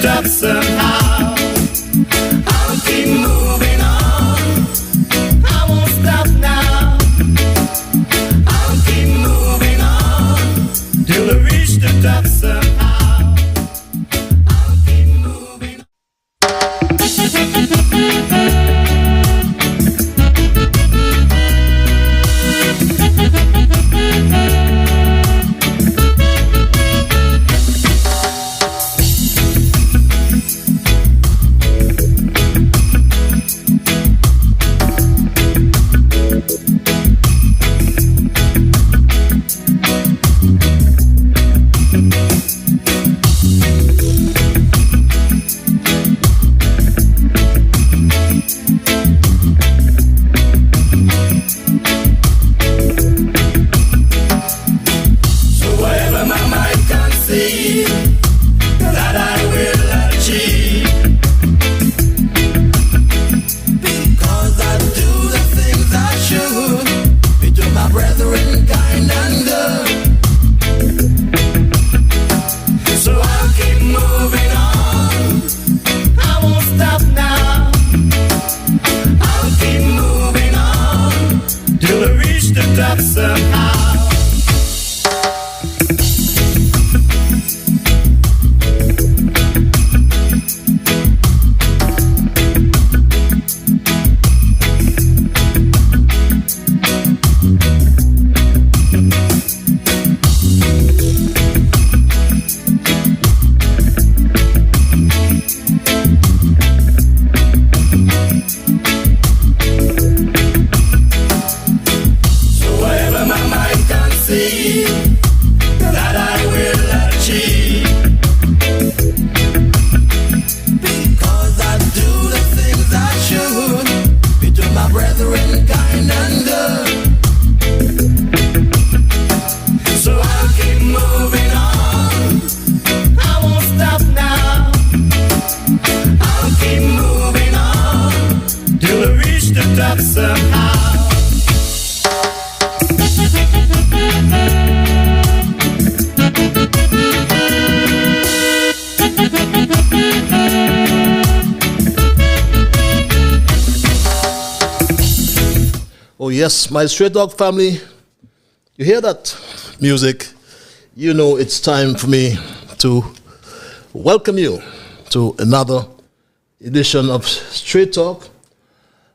up somehow. I'll keep moving on. I won't stop now. I'll keep moving on till I reach the top somehow. I'll keep moving on. Yes, my Straight Dog family, you hear that music, you know it's time for me to welcome you to another edition of Straight Talk,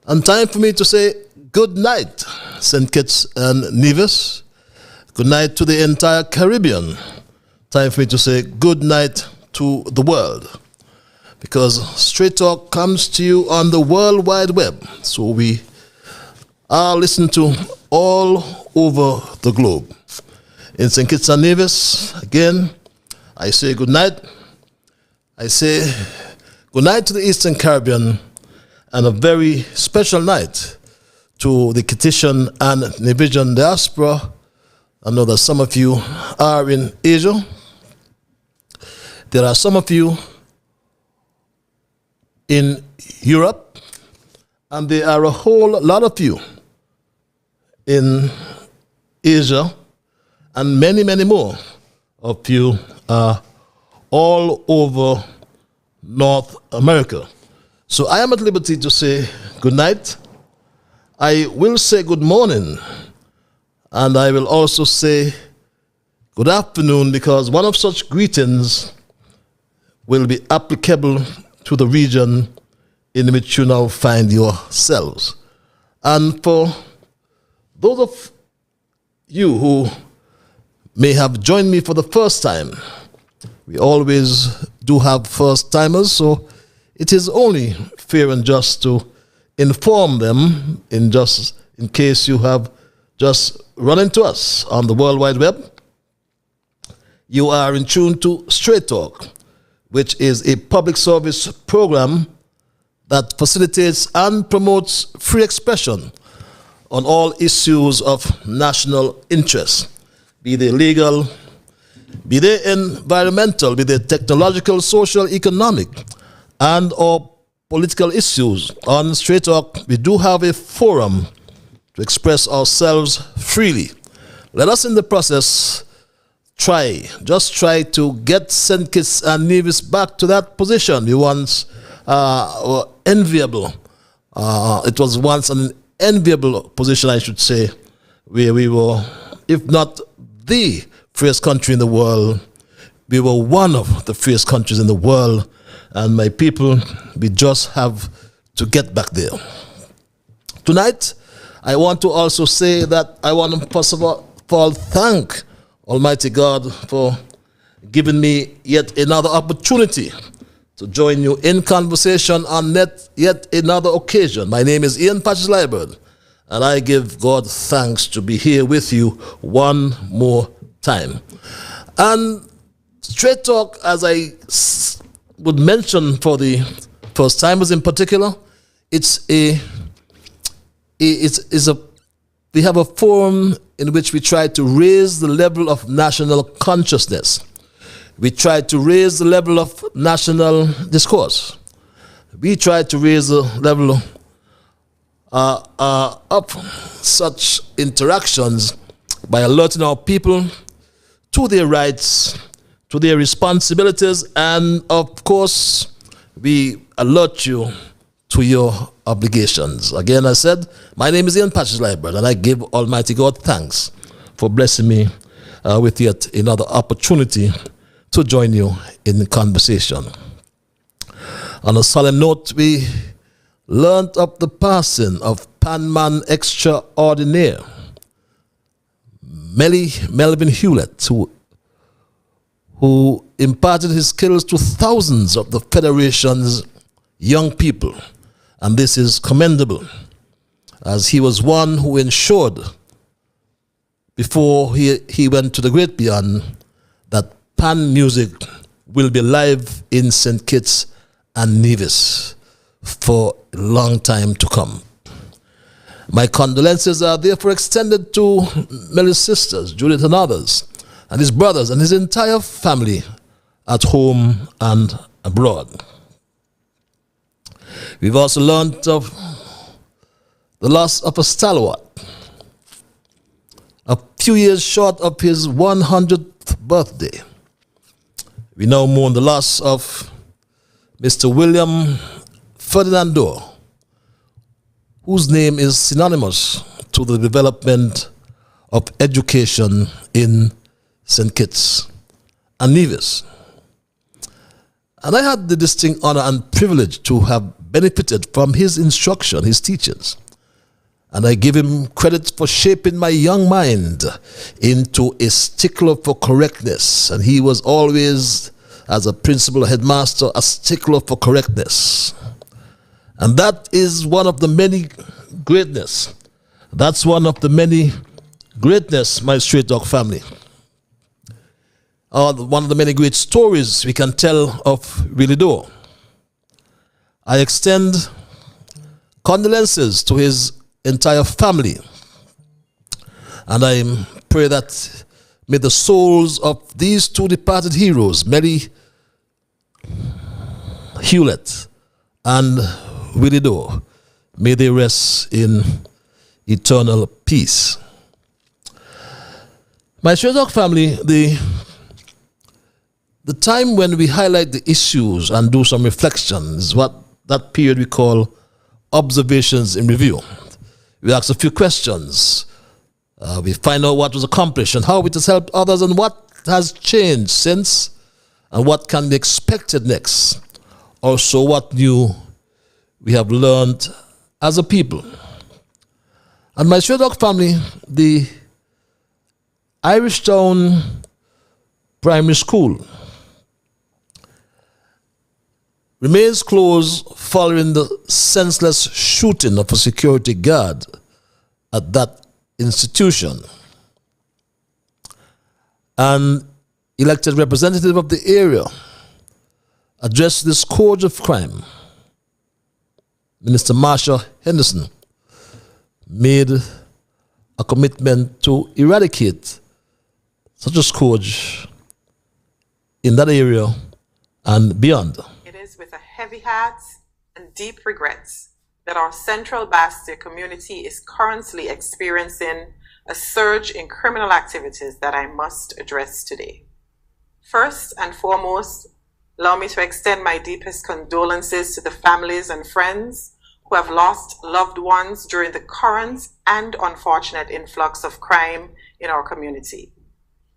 and time for me to say good night, St. Kitts and Nevis, good night to the entire Caribbean, time for me to say good night to the world, because Straight Talk comes to you on the World Wide Web, so we are listened to all over the globe. In St. Kitts and Nevis, again, I say good night. I say good night to the Eastern Caribbean, and a very special night to the Kittitian and Nevisian diaspora. I know that some of you are in Asia. There are some of you in Europe, and there are a whole lot of you in Asia, and many, many more of you are all over North America. So I am at liberty to say good night. I will say good morning, and I will also say good afternoon, because one of such greetings will be applicable to the region in which you now find yourselves. And for those of you who may have joined me for the first time, we always do have first timers, so it is only fair and just to inform them in case you have just run into us on the World Wide Web. You are in tune to Straight Talk, which is a public service program that facilitates and promotes free expression on all issues of national interest, be they legal, be they environmental, be they technological, social, economic, and or political issues. On Straight Talk, we do have a forum to express ourselves freely. Let us in the process just try to get St. Kitts and Nevis back to that position we once were enviable. It was once an enviable position, I should say, where we were, if not the freest country in the world, we were one of the freest countries in the world, and my people, we just have to get back there. Tonight, I want to also say that I want to first of all thank Almighty God for giving me yet another opportunity to join you in conversation on yet another occasion. My name is Ian Patches Liburd, and I give God thanks to be here with you one more time. And straight talk, as I would mention for the first timers in particular, we have a forum in which we try to raise the level of national consciousness. We try to raise the level of national discourse. We try to raise the level of such interactions by alerting our people to their rights, to their responsibilities, and of course, we alert you to your obligations. Again, I said, my name is Ian Patches Liburd, and I give Almighty God thanks for blessing me with yet another opportunity to join you in conversation. On a solemn note, we learned of the passing of Panman Extraordinaire, Melvin Hewlett, who imparted his skills to thousands of the Federation's young people. And this is commendable, as he was one who ensured, before he went to the great beyond, that pan music will be live in St. Kitts and Nevis for a long time to come. My condolences are therefore extended to Melly's sisters, Judith and others, and his brothers and his entire family at home and abroad. We've also learned of the loss of a stalwart. A few years short of his 100th birthday, we now mourn the loss of Mr. William Ferdinand Dorr, whose name is synonymous to the development of education in St. Kitts and Nevis. And I had the distinct honor and privilege to have benefited from his instruction, his teachings. And I give him credit for shaping my young mind into a stickler for correctness. And he was always, as a principal headmaster, a stickler for correctness. And that is one of the many greatness. That's one of the many greatness, my Straight Dog family. One of the many great stories we can tell of Willie Dorr. I extend condolences to his entire family, and I pray that may the souls of these two departed heroes, Mary Hewlett and Willie Dorr, may they rest in eternal peace. My Straight Dog family, the time when we highlight the issues and do some reflections, what that period we call observations in review. We ask a few questions. We find out what was accomplished and how it has helped others and what has changed since and what can be expected next. Also, what new we have learned as a people. And my Straight Dog family, the Irish Town Primary School remains closed following the senseless shooting of a security guard at that institution. An elected representative of the area addressed this scourge of crime. Minister Marsha Henderson made a commitment to eradicate such a scourge in that area and beyond. It is with a heavy heart and deep regrets that our Central Bastia community is currently experiencing a surge in criminal activities that I must address today. First and foremost, allow me to extend my deepest condolences to the families and friends who have lost loved ones during the current and unfortunate influx of crime in our community.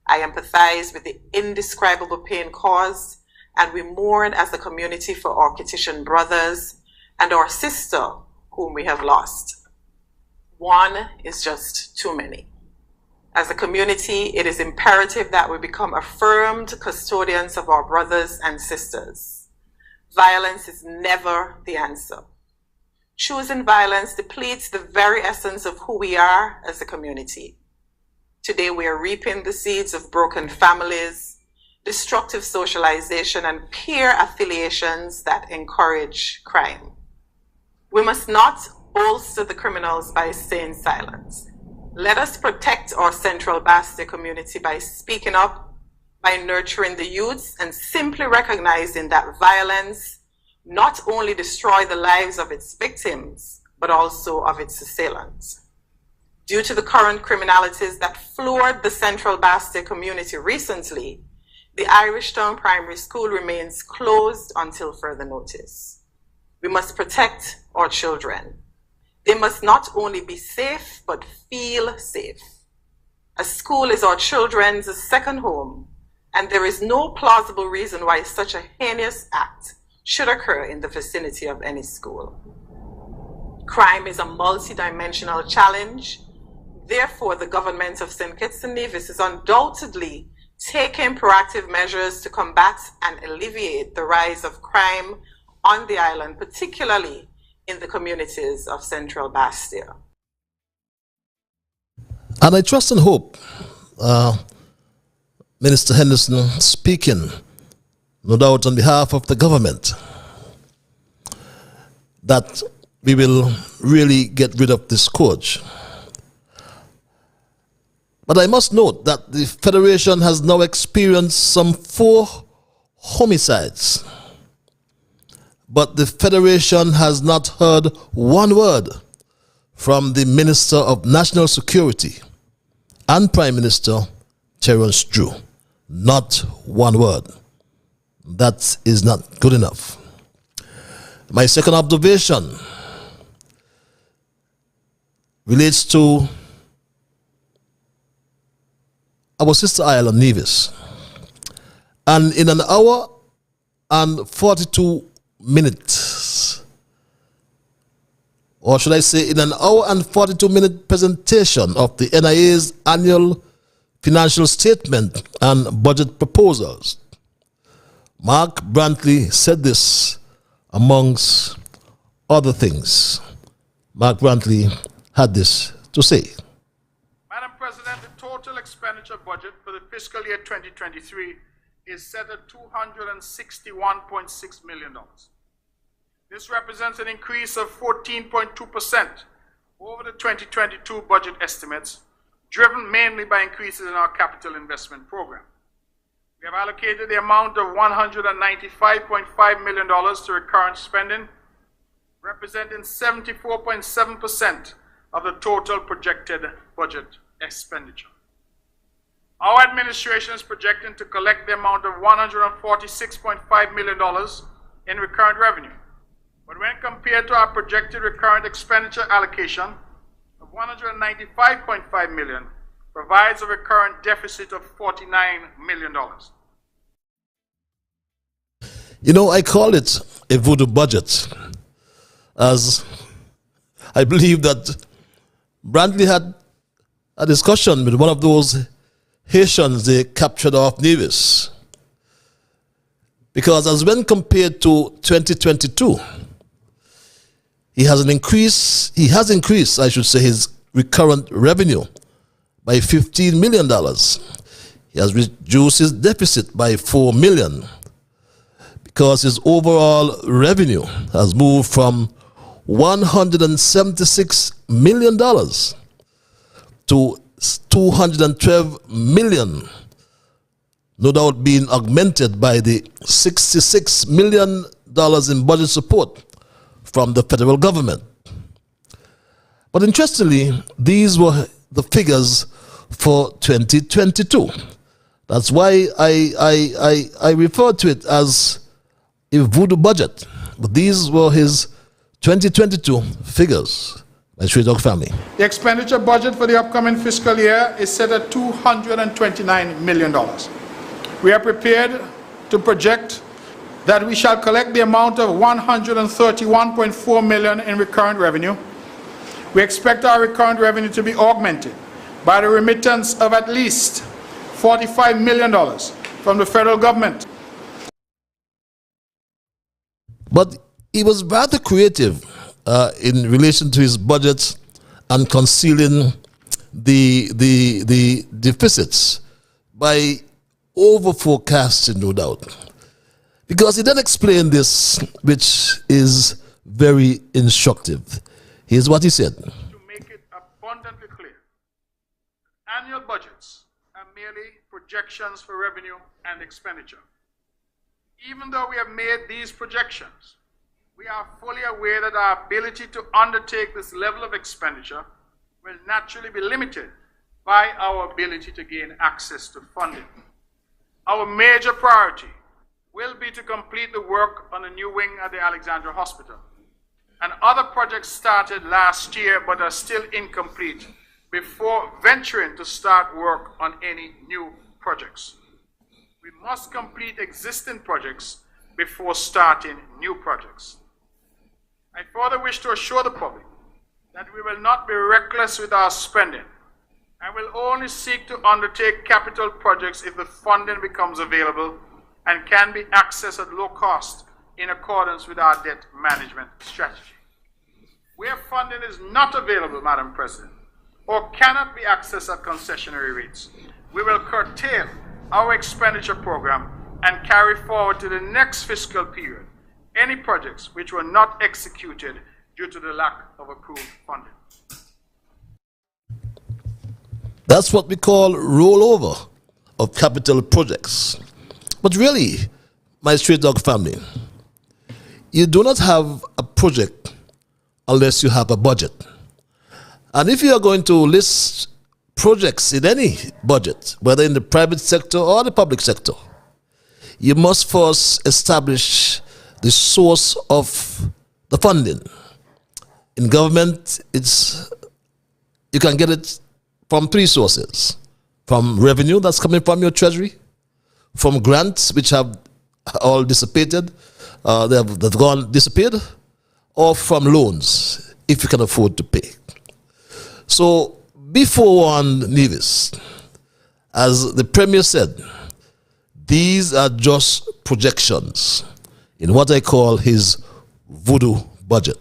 I empathize with the indescribable pain caused, and we mourn as a community for our Kittian brothers and our sister whom we have lost. One is just too many. As a community, it is imperative that we become affirmed custodians of our brothers and sisters. Violence is never the answer. Choosing violence depletes the very essence of who we are as a community. Today, we are reaping the seeds of broken families, destructive socialization, and peer affiliations that encourage crime. We must not bolster the criminals by staying silent. Let us protect our Central Basti community by speaking up, by nurturing the youths, and simply recognizing that violence not only destroys the lives of its victims, but also of its assailants. Due to the current criminalities that floored the Central Basti community recently, the Irish Town Primary School remains closed until further notice. We must protect our children. They must not only be safe, but feel safe. A school is our children's second home, and there is no plausible reason why such a heinous act should occur in the vicinity of any school. Crime is a multidimensional challenge. Therefore, the government of St. Kitts and Nevis is undoubtedly taking proactive measures to combat and alleviate the rise of crime on the island, particularly in the communities of Central Bastia. And I trust and hope, Minister Henderson speaking, no doubt on behalf of the government, that we will really get rid of this scourge. But I must note that the Federation has now experienced some 4 homicides. But the Federation has not heard one word from the Minister of National Security and Prime Minister Terence Drew. Not one word. That is not good enough. My second observation relates to our sister island, Nevis. And in an hour and 42 minutes, or should I say in an hour and 42-minute presentation of the NIA's annual financial statement and budget proposals, Mark Brantley said this amongst other things. Mark Brantley had this to say. Madam President, the total expenditure budget for the fiscal year 2023 is set at $261.6 million. This represents an increase of 14.2% over the 2022 budget estimates, driven mainly by increases in our capital investment program. We have allocated the amount of $195.5 million to recurrent spending, representing 74.7% of the total projected budget expenditure. Our administration is projecting to collect the amount of $146.5 million in recurrent revenue. But when compared to our projected recurrent expenditure allocation of $195.5 million, provides a recurrent deficit of $49 million. You know, I call it a voodoo budget, as I believe that Brantley had a discussion with one of those Haitians they captured off Nevis. Because as when compared to 2022, he has increased, I should say, his recurrent revenue by $15 million. He has reduced his deficit by $4 million because his overall revenue has moved from $176 million to $212 million, no doubt being augmented by the $66 million in budget support from the federal government. But interestingly, these were the figures for 2022. That's why I refer to it as a voodoo budget. But these were his 2022 figures, my Street Dog family. The expenditure budget for the upcoming fiscal year is set at $229 million. We are prepared to project that we shall collect the amount of $131.4 million in recurrent revenue. We expect our recurrent revenue to be augmented by the remittance of at least $45 million from the federal government. But he was rather creative in relation to his budget and concealing the deficits by over forecasting, no doubt. Because he then explained this, which is very instructive. Here's what he said. To make it abundantly clear, annual budgets are merely projections for revenue and expenditure. Even though we have made these projections, we are fully aware that our ability to undertake this level of expenditure will naturally be limited by our ability to gain access to funding. Our major priority will be to complete the work on the new wing at the Alexandra Hospital and other projects started last year but are still incomplete before venturing to start work on any new projects. We must complete existing projects before starting new projects. I further wish to assure the public that we will not be reckless with our spending and will only seek to undertake capital projects if the funding becomes available and can be accessed at low cost in accordance with our debt management strategy. Where funding is not available, Madam President, or cannot be accessed at concessionary rates, we will curtail our expenditure program and carry forward to the next fiscal period any projects which were not executed due to the lack of approved funding. That's what we call rollover of capital projects. But really, my Street Dog family, you do not have a project unless you have a budget. And if you are going to list projects in any budget, whether in the private sector or the public sector, you must first establish the source of the funding. In government, you can get it from three sources: from revenue that's coming from your treasury, from grants which have all dissipated, they've disappeared, or from loans if you can afford to pay. So before one Nevis, as the Premier said, these are just projections in what I call his voodoo budget.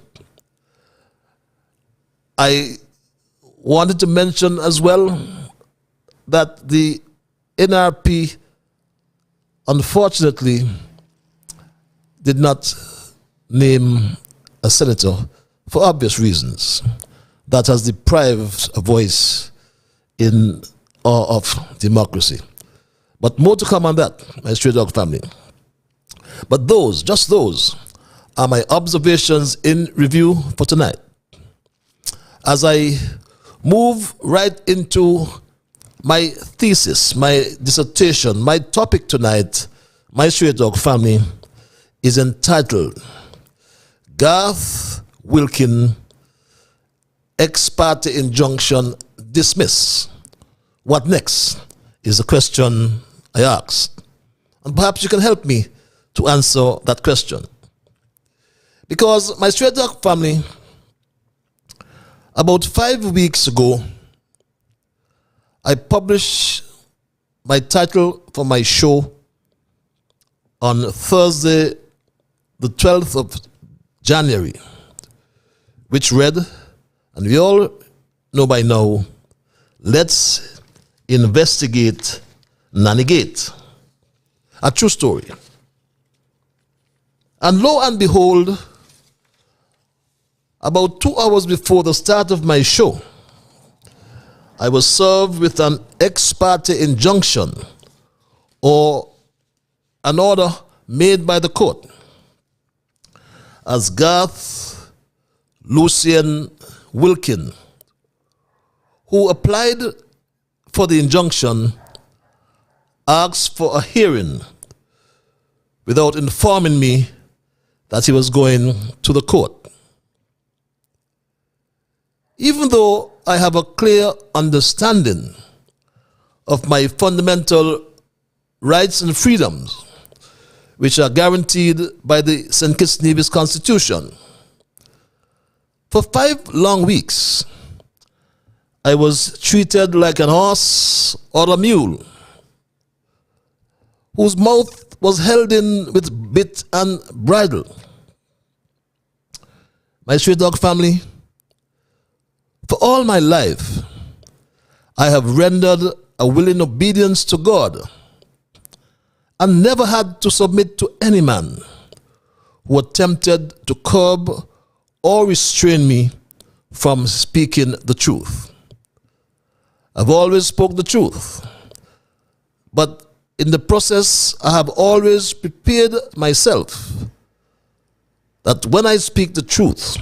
I wanted to mention as well that the NRP unfortunately did not name a senator for obvious reasons. That has deprived a voice in awe of democracy. But more to come on that, my Stray Dog family. But just those, are my observations in review for tonight. As I move right into my thesis, my dissertation, my topic tonight, my Stray Dog family, is entitled Garth, Wilkin, Ex Parte Injunction Dismiss. What next is the question I asked. And perhaps you can help me to answer that question. Because my Stray Dog family, about 5 weeks ago, I published my title for my show on Thursday, the 12th of January, which read, and we all know by now, let's investigate Nanny-gate. A true story. And lo and behold, about 2 hours before the start of my show, I was served with an ex parte injunction, or an order made by the court, as Garth Lucien Wilkin, who applied for the injunction asked for a hearing without informing me that he was going to the court. Even though I have a clear understanding of my fundamental rights and freedoms, which are guaranteed by the St. Kitts Nevis Constitution, for 5 long weeks, I was treated like an horse or a mule, whose mouth was held in with bit and bridle. My stray dog family, for all my life, I have rendered a willing obedience to God and never had to submit to any man who attempted to curb or restrain me from speaking the truth. I've always spoke the truth, but in the process, I have always prepared myself that when I speak the truth,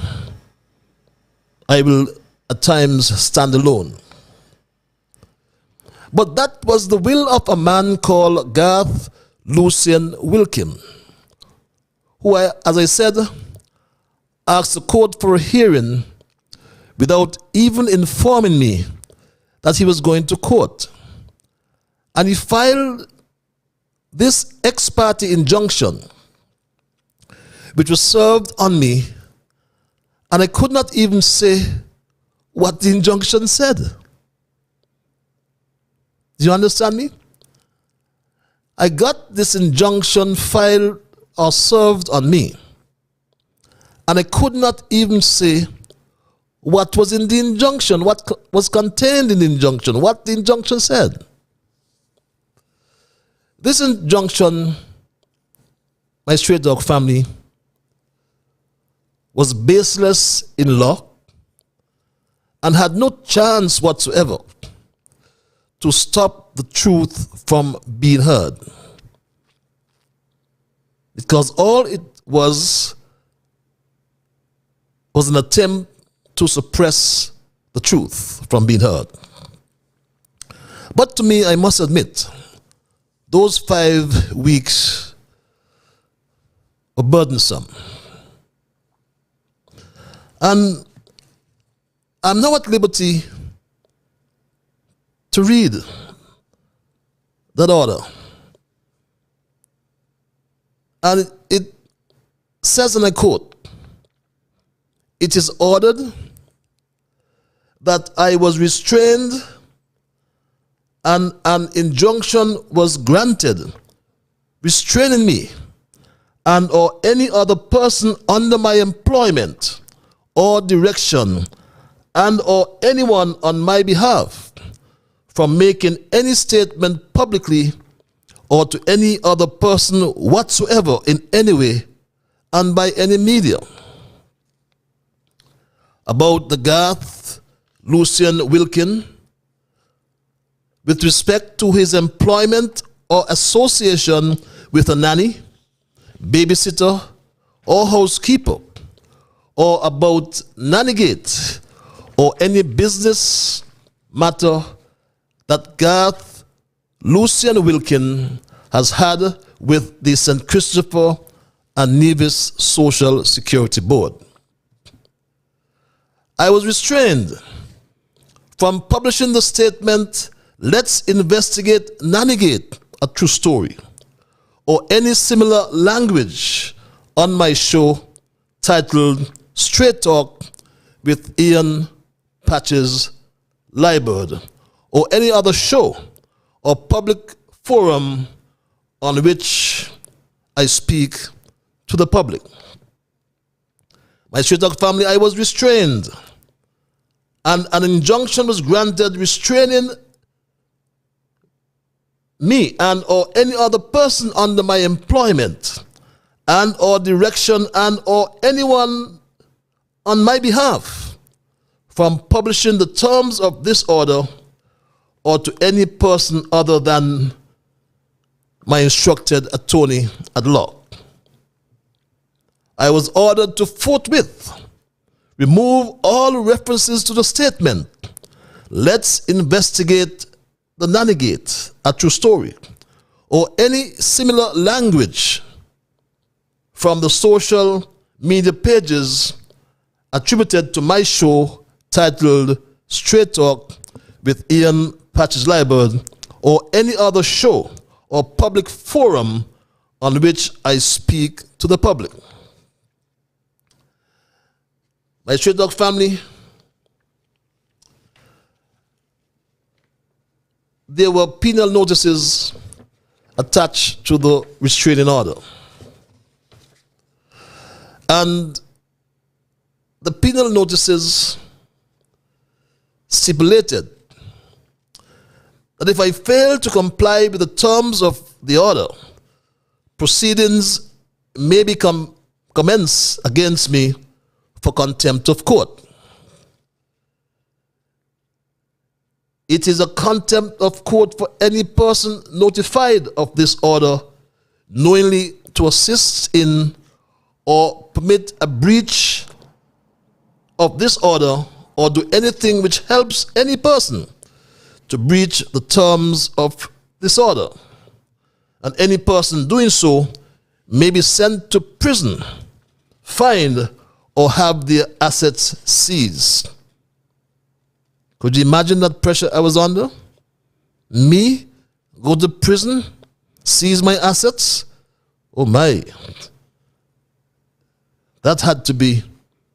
I will at times stand alone. But that was the will of a man called Garth Wilkin, who, as I said, asked the court for a hearing without even informing me that he was going to court. And he filed this ex parte injunction, which was served on me, and I could not even say what the injunction said. Do you understand me? I got this injunction filed or served on me, and I could not even say what was in the injunction, what was contained in the injunction, what the injunction said. This injunction, my stray dog family, was baseless in law and had no chance whatsoever to stop the truth from being heard. Because all it was an attempt to suppress the truth from being heard. But to me, I must admit, those 5 weeks were burdensome. And I'm now at liberty to read that order. And it says, and I quote, "It is ordered that I was restrained and an injunction was granted restraining me and or any other person under my employment or direction and or anyone on my behalf from making any statement publicly or to any other person whatsoever in any way and by any media about the Garth Wilkin with respect to his employment or association with a nanny, babysitter, or housekeeper, or about Nannygate or any business matter that Garth Wilkin has had with the St. Christopher and Nevis Social Security Board. I was restrained from publishing the statement, 'Let's investigate Nannygate, a true story,' or any similar language on my show titled Straight Talk with Ian Patches Liebert, or any other show or public forum on which I speak to the public. My Straight Talk family, I was restrained, and an injunction was granted restraining me and or any other person under my employment and or direction and or anyone on my behalf from publishing the terms of this order or to any person other than my instructed attorney at law. I was ordered to forthwith remove all references to the statement, let's investigate the Nanigate, a true story, or any similar language from the social media pages attributed to my show titled Straight Talk with Ian Patches Liebert, or any other show or public forum on which I speak to the public. My Straight Talk family, there were penal notices attached to the restraining order. And the penal notices stipulated that if I fail to comply with the terms of the order, proceedings may become commenced against me for contempt of court. It is a contempt of court for any person notified of this order knowingly to assist in or permit a breach of this order or do anything which helps any person to breach the terms of this order. And any person doing so may be sent to prison, fined, or have their assets seized. Could you imagine that pressure I was under? Me go to prison, seize my assets? Oh my. That had to be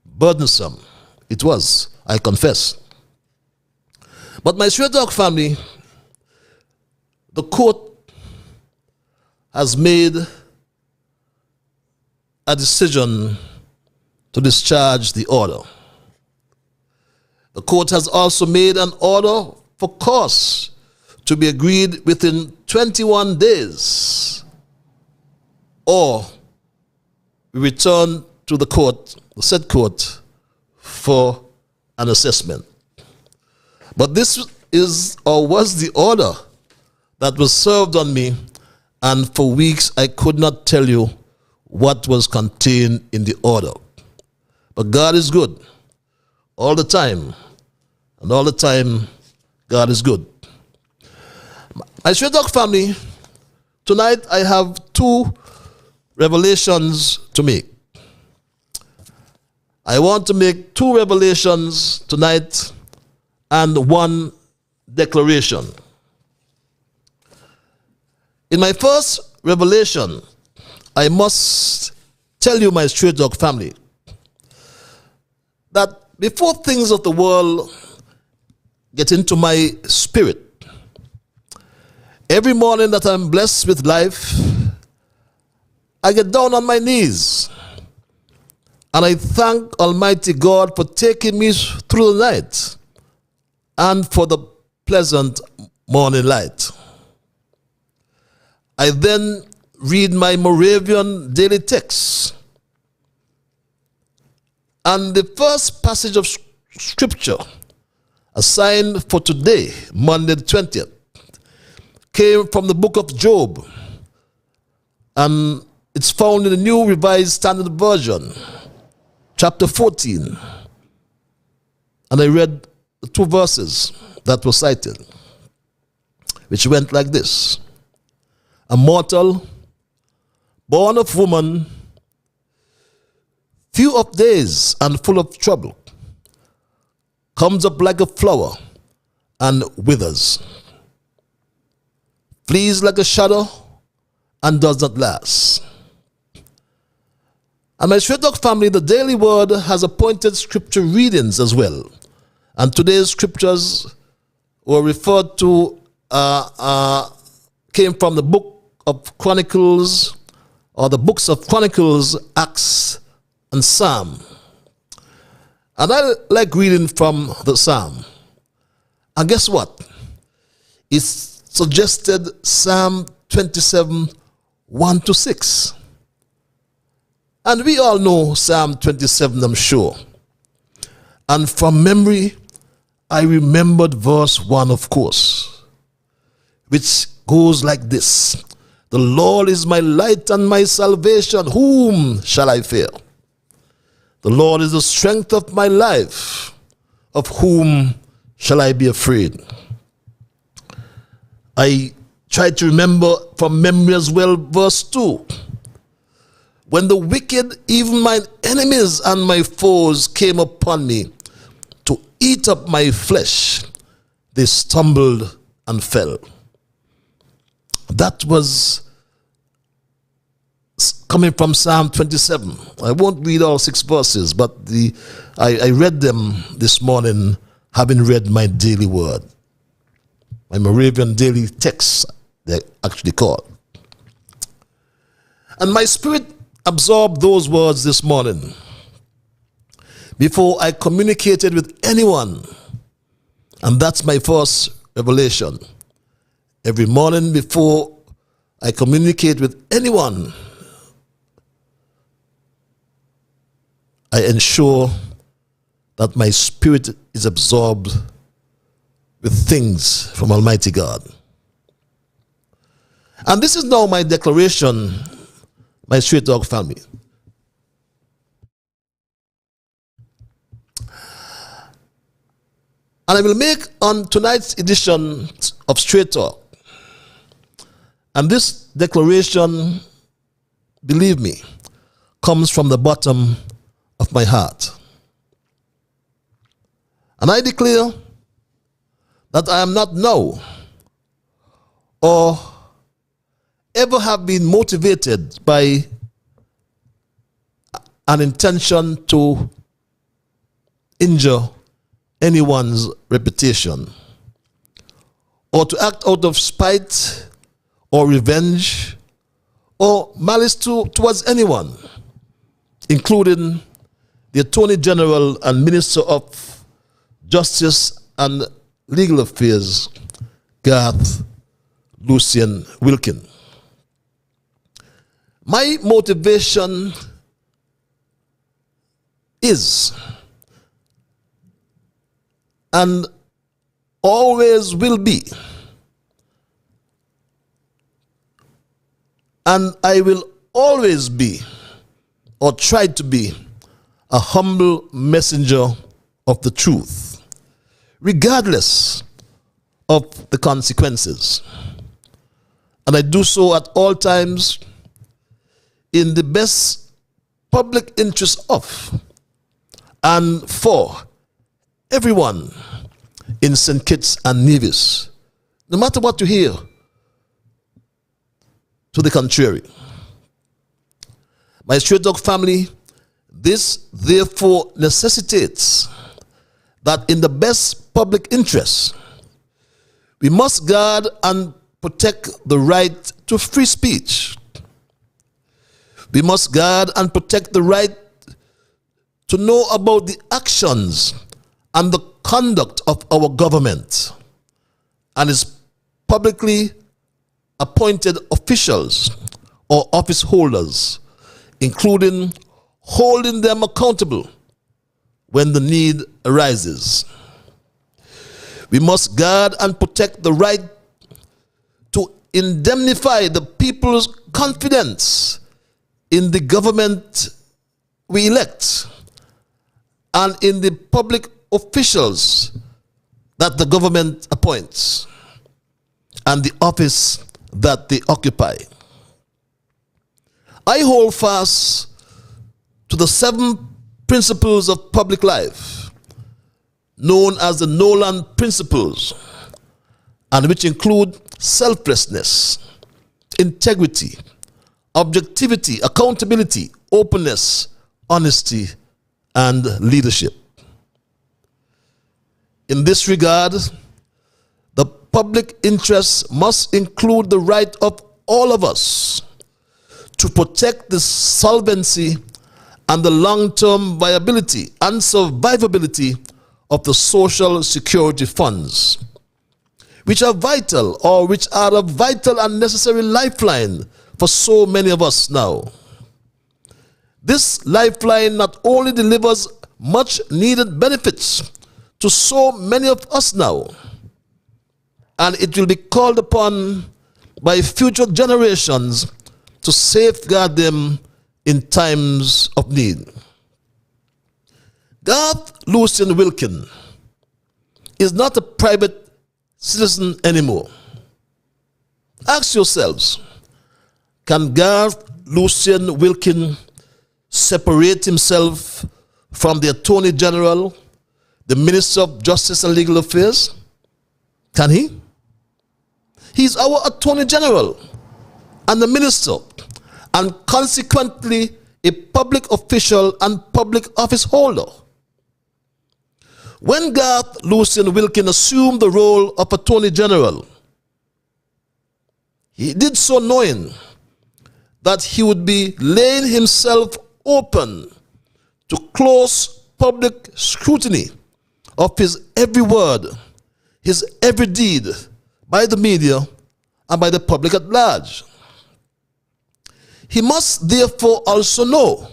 burdensome. It was, I confess. But my Straight Talk family, the court has made a decision to discharge the order. The court has also made an order for costs to be agreed within 21 days, or we return to the court, the said court, for an assessment. But this is or was the order that was served on me, and for weeks I could not tell you what was contained in the order. But God is good all the time, and all the time God is good. My Straight Talk family, tonight I have two revelations to make. I want to make two revelations tonight and one declaration. In my first revelation, I must tell you, my Straight Talk family, that before things of the world get into my spirit, every morning that I'm blessed with life, I get down on my knees and I thank Almighty God for taking me through the night and for the pleasant morning light. I then read my Moravian daily text. And the first passage of scripture assigned for today, Monday the 20th, came from the book of Job. And it's found in the New Revised Standard Version, chapter 14. And I read the two verses that were cited, which went like this. A mortal, born of woman, few of days and full of trouble, comes up like a flower and withers, flees like a shadow and does not last. And my Straight Talk family, the Daily Word has appointed scripture readings as well. And today's scriptures were referred to, came from the book of Chronicles, or the books of Chronicles, Acts, and Psalm. And I like reading from the Psalm. And guess what? It suggested Psalm 27, 1-6. And we all know Psalm 27, I'm sure. And from memory, I remembered verse 1, of course, which goes like this. The Lord is my light and my salvation. Whom shall I fear? The Lord is the strength of my life. Of whom shall I be afraid? I try to remember from memory as well, verse 2. When the wicked, even mine enemies and my foes, came upon me to eat up my flesh, they stumbled and fell. That was coming from Psalm 27. I won't read all 6 verses, but I read them this morning, having read my daily word. My Moravian daily text, they're actually called. And my spirit absorbed those words this morning before I communicated with anyone. And that's my first revelation. Every morning before I communicate with anyone, I ensure that my spirit is absorbed with things from Almighty God. And this is now my declaration, my Straight Talk family. And I will make on tonight's edition of Straight Talk. And this declaration, believe me, comes from the bottom of my heart. And I declare that I am not now or ever have been motivated by an intention to injure anyone's reputation or to act out of spite or revenge or malice towards anyone, including the Attorney General and Minister of Justice and Legal Affairs, Garth Wilkin. My motivation is and always will be, and I will always be, or try to be, a humble messenger of the truth, regardless of the consequences. And I do so at all times in the best public interest of and for everyone in St. Kitts and Nevis, no matter what you hear to the contrary. My Straight Talk family, this therefore necessitates that in the best public interest, we must guard and protect the right to free speech. We must guard and protect the right to know about the actions and the conduct of our government and its publicly appointed officials or office holders, including holding them accountable when the need arises. We must guard and protect the right to indemnify the people's confidence in the government we elect and in the public officials that the government appoints and the office that they occupy. I hold fast to the 7 principles of public life, known as the Nolan Principles, and which include selflessness, integrity, objectivity, accountability, openness, honesty, and leadership. In this regard, the public interest must include the right of all of us to protect the solvency and the long-term viability and survivability of the social security funds, which are vital or which are a vital and necessary lifeline for so many of us now. This lifeline not only delivers much needed benefits to so many of us now, and it will be called upon by future generations to safeguard them in times of need. Garth Wilkin is not a private citizen anymore. Ask yourselves, can Garth Lucien Wilkin separate himself from the Attorney General, the Minister of Justice and Legal Affairs? Can he? He's our Attorney General and the Minister, and consequently a public official and public office holder. When Garth Lucien Wilkin assumed the role of Attorney General, he did so knowing that he would be laying himself open to close public scrutiny of his every word, his every deed by the media and by the public at large. He must therefore also know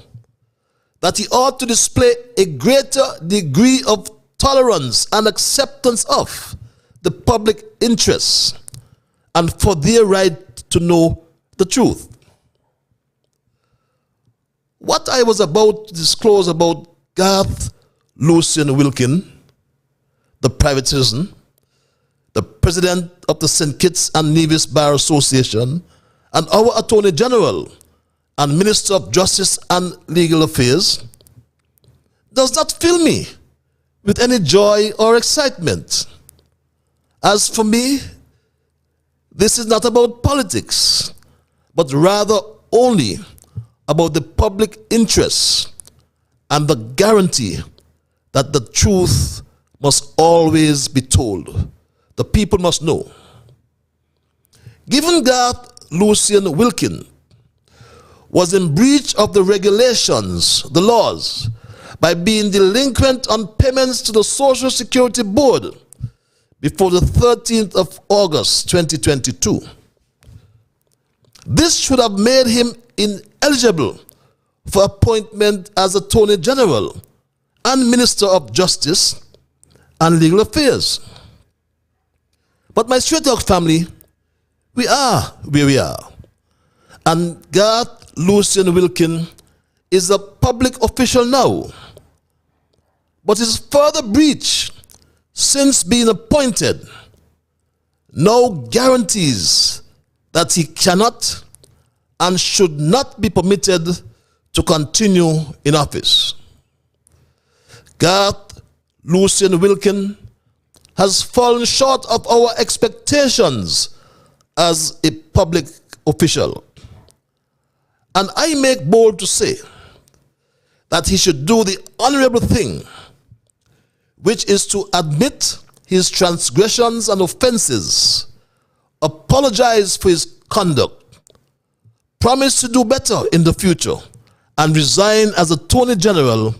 that he ought to display a greater degree of tolerance and acceptance of the public interests and for their right to know the truth. What I was about to disclose about Garth Lucien Wilkin, the private citizen, the president of the St. Kitts and Nevis Bar Association, and our Attorney General and Minister of Justice and Legal Affairs, does not fill me with any joy or excitement. As for me, this is not about politics, but rather only about the public interest and the guarantee that the truth must always be told. The people must know. Given Garth Lucien Wilkin was in breach of the regulations, the laws, by being delinquent on payments to the Social Security Board before the 13th of August 2022. This should have made him ineligible for appointment as Attorney General and Minister of Justice and Legal Affairs. But my straight talk family, we are where we are. And Garth Lucien Wilkin is a public official now, but his further breach since being appointed now guarantees that he cannot and should not be permitted to continue in office. Garth Lucien Wilkin has fallen short of our expectations as a public official. And I make bold to say that he should do the honorable thing, which is to admit his transgressions and offenses, apologize for his conduct, promise to do better in the future, and resign as Attorney General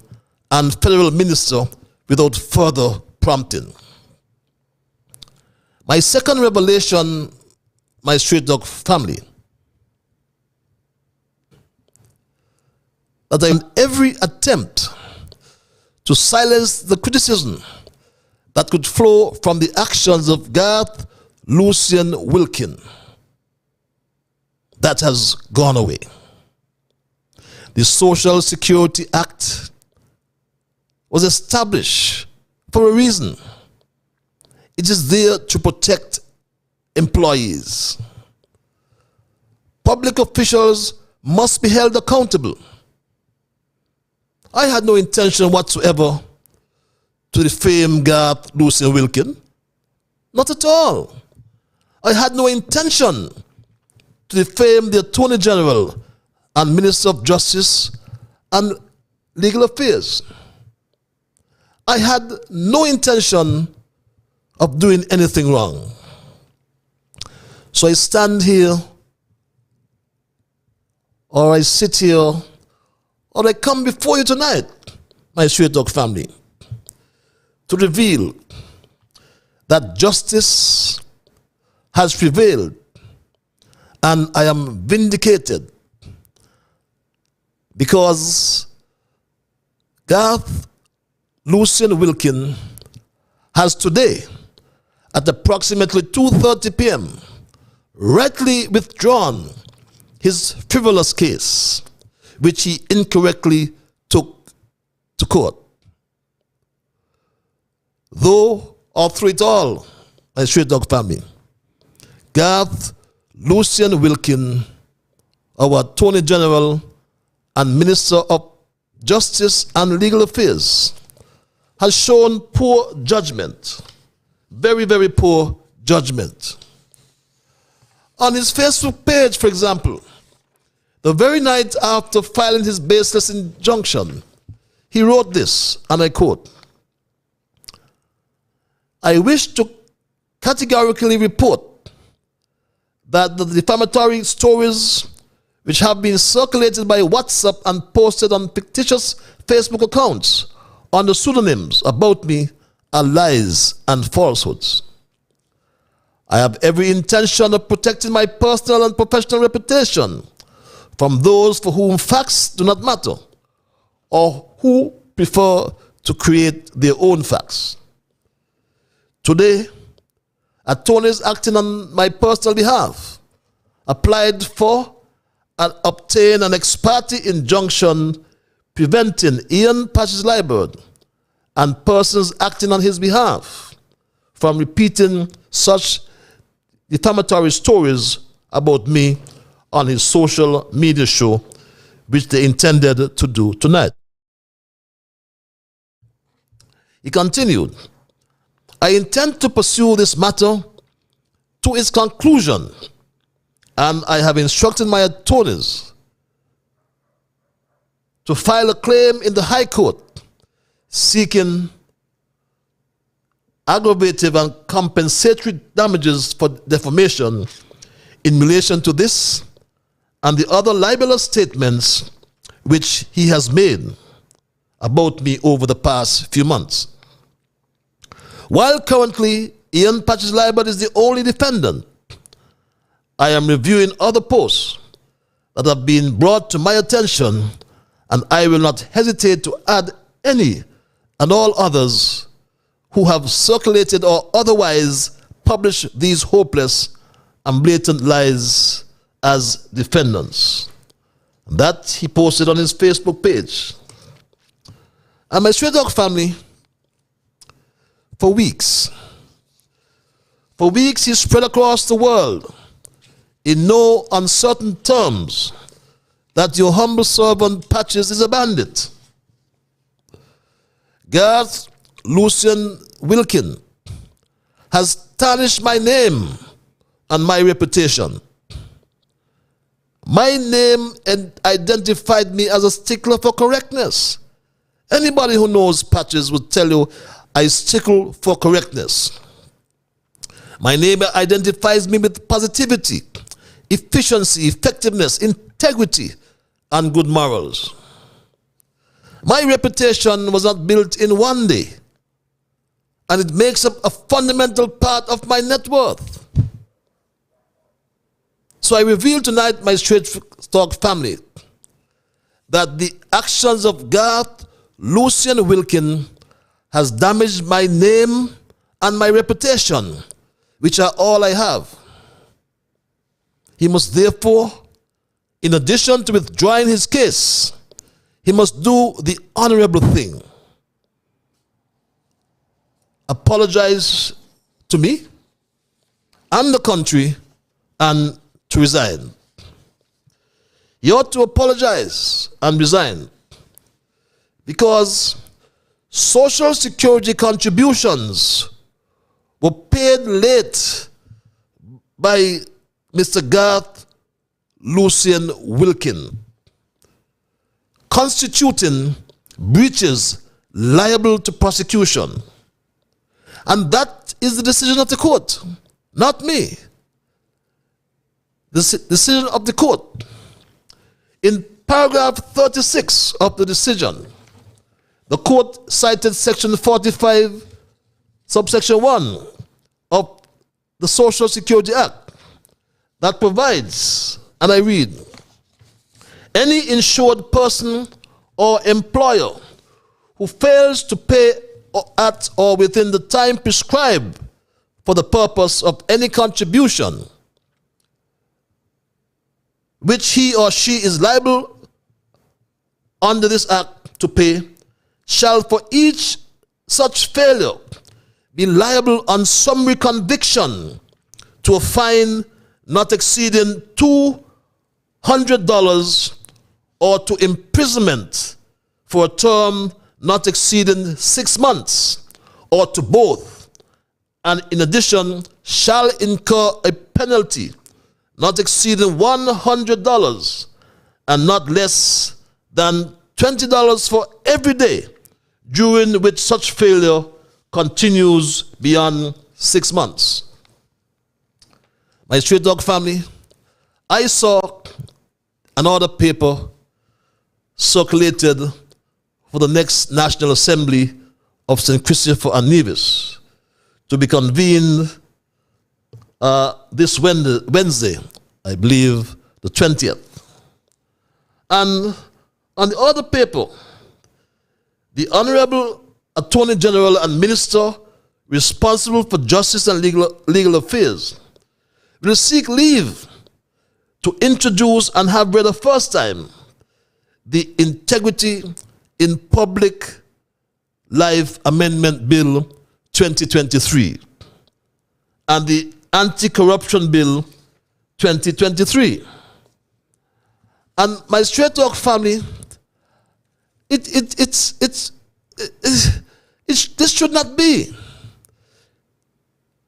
and Federal Minister without further prompting. My second revelation, my straight dog family, that in every attempt to silence the criticism that could flow from the actions of Garth Lucien Wilkin, that has gone away. The Social Security Act was established for a reason. It is there to protect employees. Public officials must be held accountable. I had no intention whatsoever to defame Garth Lucien Wilkin. Not at all. I had no intention to defame the Attorney General and Minister of Justice and Legal Affairs. I had no intention of doing anything wrong. So I stand here, or I sit here, or I come before you tonight, my straight dog family, to reveal that justice has prevailed and I am vindicated because Garth Lucien Wilkin has today, at approximately 2:30 p.m., rightly withdrawn his frivolous case, which he incorrectly took to court. Though or through it all, my straight dog family, Garth Lucian Wilkin, our Attorney General and Minister of Justice and Legal Affairs, has shown poor judgment, very, very poor judgment. On his Facebook page, for example, the very night after filing his baseless injunction, he wrote this, and I quote, "I wish to categorically report that the defamatory stories which have been circulated by WhatsApp and posted on fictitious Facebook accounts under pseudonyms about me are lies and falsehoods. I have every intention of protecting my personal and professional reputation from those for whom facts do not matter or who prefer to create their own facts. Today, attorneys acting on my personal behalf applied for and obtained an ex parte injunction preventing Ian Patch's libel and persons acting on his behalf from repeating such defamatory stories about me on his social media show, which they intended to do tonight." He continued, "I intend to pursue this matter to its conclusion, and I have instructed my attorneys to file a claim in the High Court seeking aggravative and compensatory damages for defamation in relation to this and the other libelous statements which he has made about me over the past few months. While currently Ian Patch's libel is the only defendant, I am reviewing other posts that have been brought to my attention, and I will not hesitate to add any and all others who have circulated or otherwise published these hopeless and blatant lies as defendants." That he posted on his Facebook page. And my Stray Dog family, for weeks he spread across the world in no uncertain terms that your humble servant Patches is a bandit. Garth Lucian Wilkin has tarnished my name and my reputation. My name identified me as a stickler for correctness. Anybody who knows Patches would tell you I stickle for correctness. My name identifies me with positivity, efficiency, effectiveness, integrity, and good morals. My reputation was not built in one day, and it makes up a fundamental part of my net worth. So I reveal tonight, my Straight Talk family, that the actions of Garth Lucian Wilkin has damaged my name and my reputation, which are all I have. He must therefore, in addition to withdrawing his case, he must do the honorable thing: apologize to me and the country and to resign. He ought to apologize and resign because Social Security contributions were paid late by Mr. Garth Lucian Wilkin, constituting breaches liable to prosecution. And that is the decision of the court, not me. The decision of the court. In paragraph 36 of the decision, the court cited section 45, subsection 1 of the Social Security Act that provides, and I read, any insured person or employer who fails to pay at or within the time prescribed for the purpose of any contribution which he or she is liable under this act to pay, shall for each such failure be liable on summary conviction to a fine not exceeding $200 or to imprisonment for a term not exceeding 6 months or to both, and in addition shall incur a penalty not exceeding $100 and not less than $20 for every day during which such failure continues beyond 6 months. My Straight Dog family, I saw another paper circulated for the next National Assembly of St. Christopher and Nevis to be convened this Wednesday, I believe the 20th. And on the other paper, the Honorable Attorney General and Minister responsible for justice and legal affairs will seek leave to introduce and have read the first time the Integrity in Public Life Amendment Bill 2023 and the Anti-Corruption Bill 2023. And my Straight Talk family, this should not be.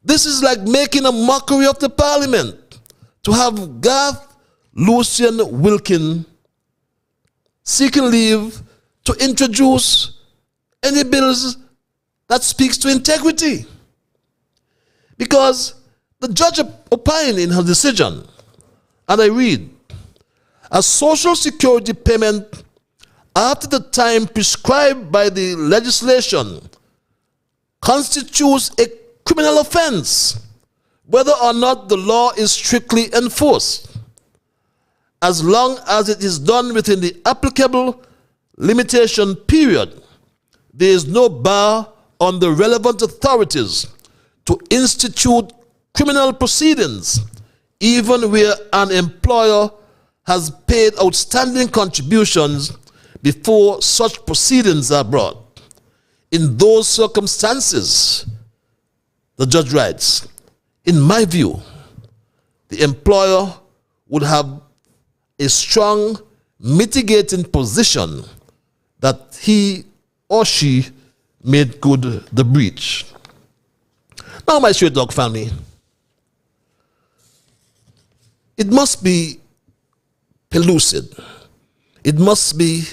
This is like making a mockery of the Parliament to have Garth Wilkin seeking leave to introduce any bills that speaks to integrity. Because the judge opined in her decision, and I read, a social security payment after the time prescribed by the legislation constitutes a criminal offense, whether or not the law is strictly enforced, as long as it is done within the applicable limitation period. There is no bar on the relevant authorities to institute criminal proceedings, even where an employer has paid outstanding contributions before such proceedings are brought. In those circumstances, the judge writes, in my view, the employer would have a strong mitigating position that he or she made good the breach. Now, my Straight Dog family, it must be pellucid. It must be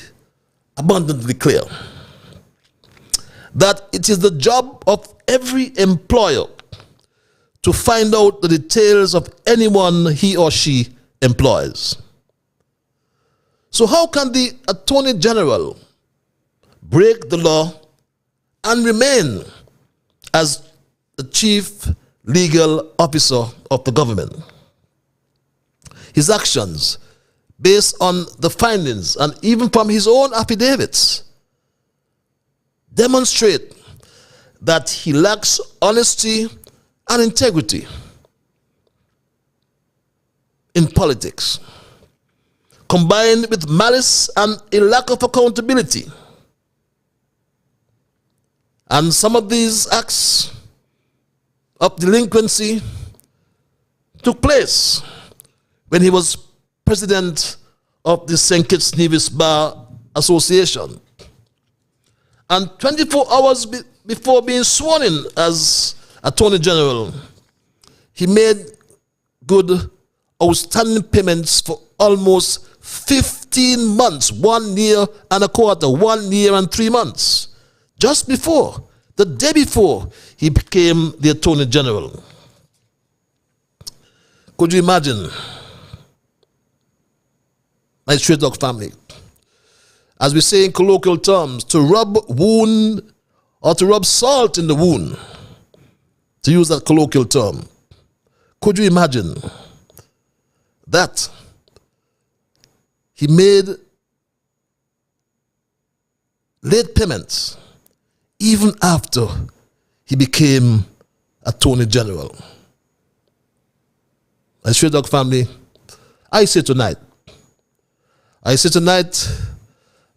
abundantly clear that it is the job of every employer to find out the details of anyone he or she employs. So how can the Attorney General break the law and remain as the chief legal officer of the government? His actions, based on the findings and even from his own affidavits, demonstrate that he lacks honesty and integrity in politics, combined with malice and a lack of accountability. And some of these acts of delinquency took place when he was president of the St. Kitts Nevis Bar Association. And 24 hours before being sworn in as Attorney General, he made good outstanding payments for almost 15 months, 1 year and a quarter, 1 year and 3 months, just before, the day before he became the Attorney General. Could you imagine, my Straight Dog family, as we say in colloquial terms, to rub wound or to rub salt in the wound, to use that colloquial term? Could you imagine that he made late payments even after he became Attorney General? My Straight Dog family, I say tonight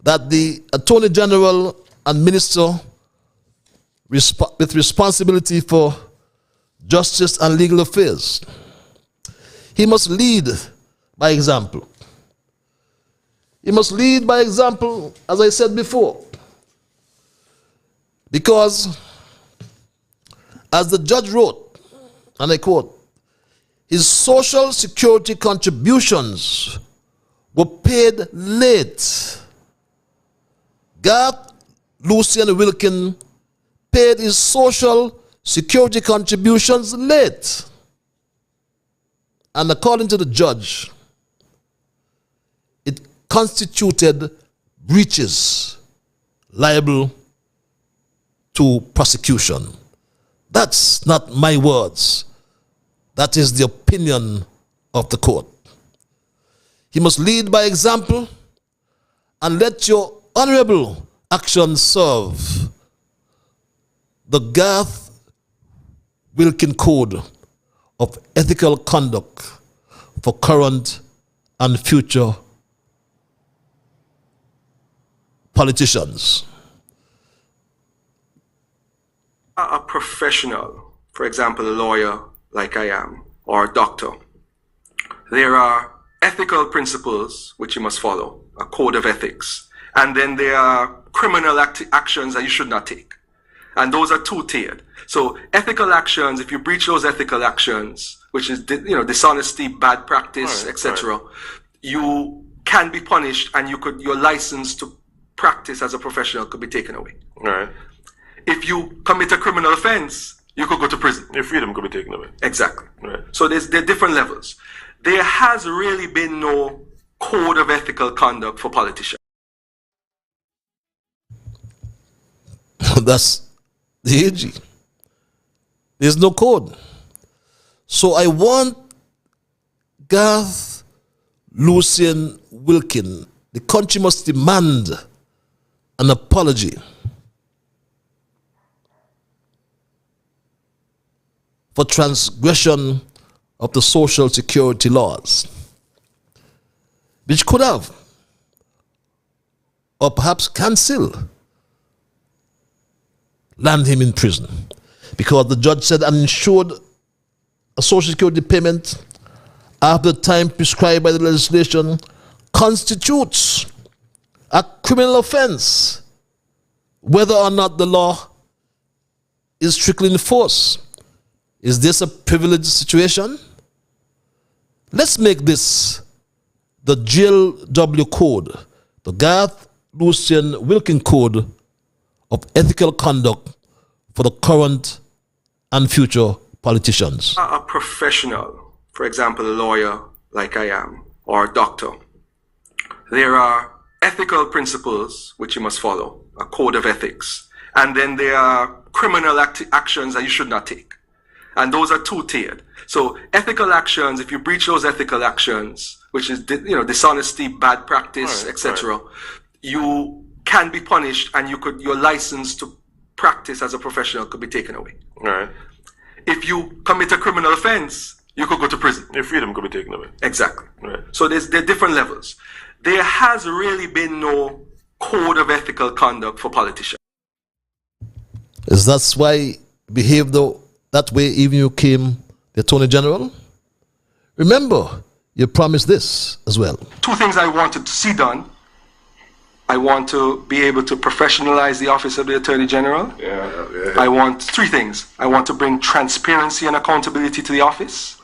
that the Attorney General and Minister with responsibility for justice and legal affairs. He must lead by example. He must lead by example, as I said before, because as the judge wrote, and I quote, his social security contributions were paid late. Garth Lucian Wilkin paid his social security contributions late. And according to the judge, it constituted breaches liable to prosecution. That's not my words. That is the opinion of the court. He must lead by example and let your honorable actions serve the Garth Wilkin Code of ethical conduct for current and future politicians. A professional, for example, a lawyer like I am, or a doctor, there are ethical principles which you must follow, a code of ethics, and then there are criminal actions that you should not take. And those are two-tiered. So ethical actions, if you breach those ethical actions, which is dishonesty, bad practice, etc., you can be punished, and your license to practice as a professional could be taken away. Right. If you commit a criminal offense, you could go to prison. Your freedom could be taken away. Exactly. Right. So there are different levels. There has really been no code of ethical conduct for politicians. That's the AG. There's no code. So I want Garth Lucian Wilkin, the country must demand an apology for transgression of the social security laws, which could have, or perhaps can still, land him in prison. Because the judge said uninsured a social security payment after the time prescribed by the legislation constitutes a criminal offense, whether or not the law is strictly enforced. Is this a privileged situation? Let's make this the GLW code, the Garth Lucian Wilkin Code of ethical conduct for the current and future politicians. A professional, for example, a lawyer like I am, or a doctor, there are ethical principles which you must follow, a code of ethics, and then there are criminal actions that you should not take. And those are two-tiered. So ethical actions, if you breach those ethical actions, which is dishonesty, bad practice, etc., you can be punished, and your license to practice as a professional could be taken away. Right. If you commit a criminal offense, you could go to prison. Your freedom could be taken away. Exactly. Right. So there are different levels. There has really been no code of ethical conduct for politicians. Is that why you behaved that way even you came the Attorney General? Remember, you promised this as well. Two things I wanted to see done. I want to be able to professionalize the office of the Attorney General. I want three things. I want to bring transparency and accountability to the office.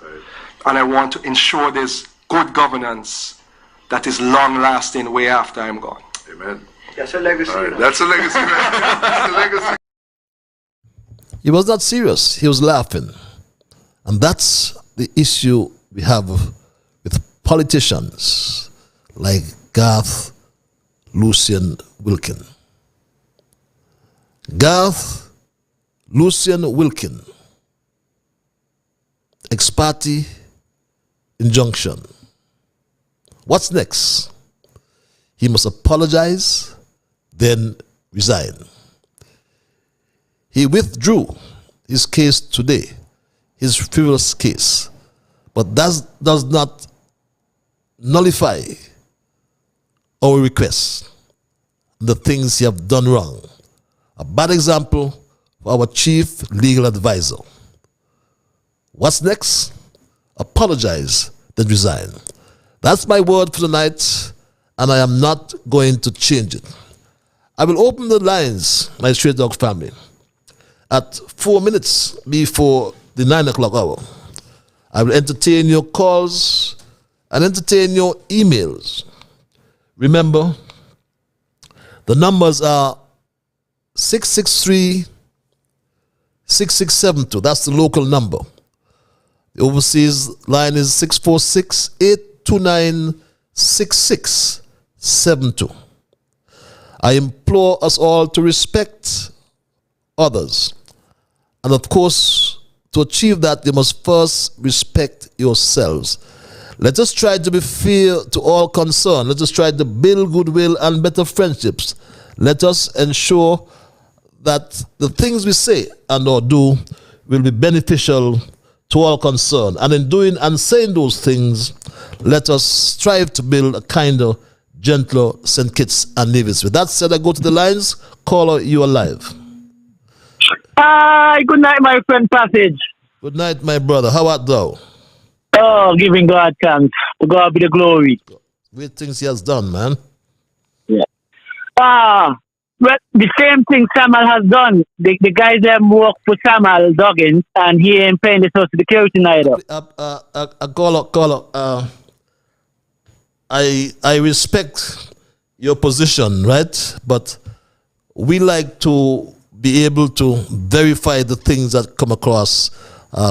And I want to ensure there's good governance that is long-lasting way after I'm gone. Amen. That's a legacy. That's a legacy, man. That's a legacy. He was not serious. He was laughing. And that's the issue we have with politicians like Garth Lucian Wilkin. Garth Lucian Wilkin, ex-Parte, Injunction. What's next? He must apologize, then resign. He withdrew his case today, his frivolous case, but that does not nullify our request, the things he have done wrong. A bad example for our chief legal advisor. What's next? Apologize, then resign. That's my word for tonight, and I am not going to change it. I will open the lines, my Straight Dog family, at 4 minutes before the 9 o'clock hour. I will entertain your calls and entertain your emails. Remember, the numbers are 663-6672. That's the local number. The overseas line is 646-829-6672. I implore us all to respect others. And of course, to achieve that, you must first respect yourselves. Let us try to be fair to all concerned. Let us try to build goodwill and better friendships. Let us ensure that the things we say and or do will be beneficial to all concerned. And in doing and saying those things, let us strive to build a kinder, gentler St. Kitts and Nevis. With that said, I go to the lines. Caller, you are live. Good night, my friend Passage. Good night, my brother. How art thou? Oh, giving God thanks. To God be the glory. Great things he has done, man. Yeah. Well, the same thing Samuel has done. The guys that work for Samuel Duggins, and he ain't paying the social security neither. Caller, I respect your position, right? But we like to be able to verify the things that come across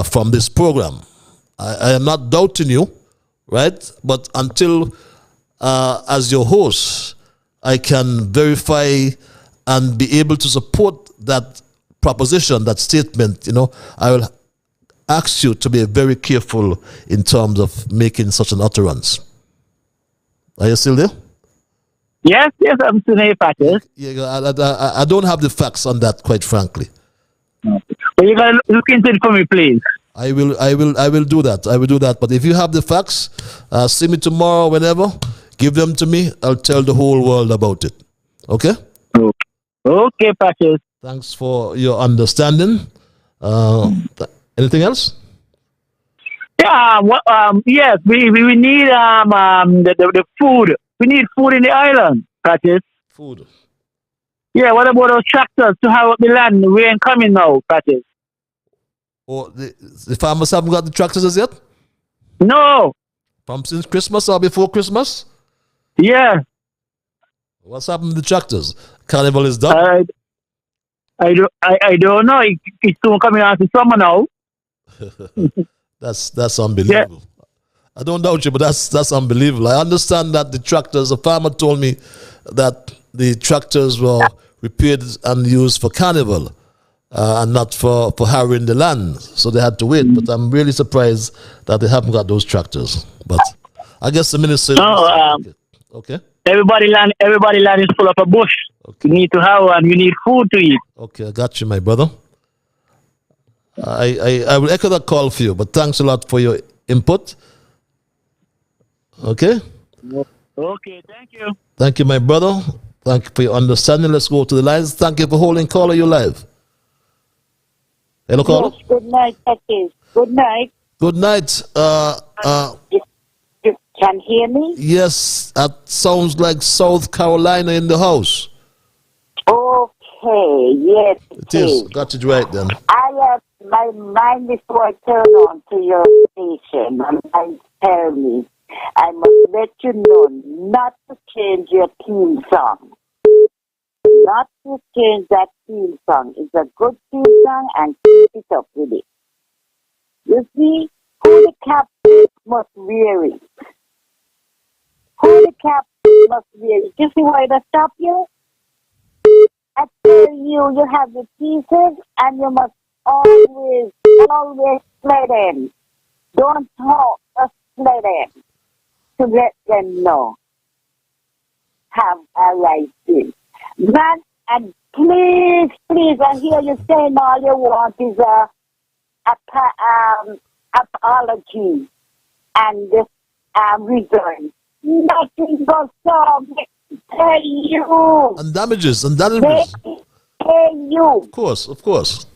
from this program. I am not doubting you, right? But until, as your host, I can verify and be able to support that proposition, that statement, I will ask you to be very careful in terms of making such an utterance. Are you still there? Yes, I'm still here, Patrick. Yeah, I don't have the facts on that, quite frankly. But you gotta look into it for me, please. I will do that. I will do that. But if you have the facts, see me tomorrow, whenever. Give them to me. I'll tell the whole world about it. Okay? Okay, Patrick. Thanks for your understanding. Anything else? Yeah. Yes. We need the food. We need food in the island, Patrick. Food. Yeah. What about those tractors to have up the land? We ain't coming now, Patrick. Oh, the farmers haven't got the tractors as yet? No. From since Christmas or before Christmas? Yeah. What's happened to the tractors? Carnival is done. I don't know. It's soon coming out to summer now. That's unbelievable. Yeah. I don't doubt you, but that's unbelievable. I understand that the tractors. A farmer told me that the tractors were repaired and used for carnival, and not for harrowing the land. So they had to wait. But I'm really surprised that they haven't got those tractors. But I guess the minister. Okay. Everybody land is full of a bush. Okay. You need to have and you need food to eat. Okay, I got you, my brother. I will echo that call for you, but thanks a lot for your input. Okay? Okay, thank you. Thank you, my brother. Thank you for your understanding. Let's go to the lines. Thank you for holding. Caller, you live. Hello, caller? Yes, good night, Patrick. Good night. Good night. You can hear me? Yes, that sounds like South Carolina in the house. Okay, yes, it is. Got it right then. I have my mind before I turn on to your station. My mind tell me I must let you know not to change your theme song. Not to change that theme song. It's a good theme song and keep it up with it. You see, who the captain must wear it. Who the captain must wear it. You see why they stop you? I tell you, you have the pieces and you must always play them. Don't talk, just play them. To let them know. Have a right thing. Man, and please, I hear you saying all you want is apology and return. Nothing but solve. Tell you. And damages. And that is. Pay you. Of course, of course.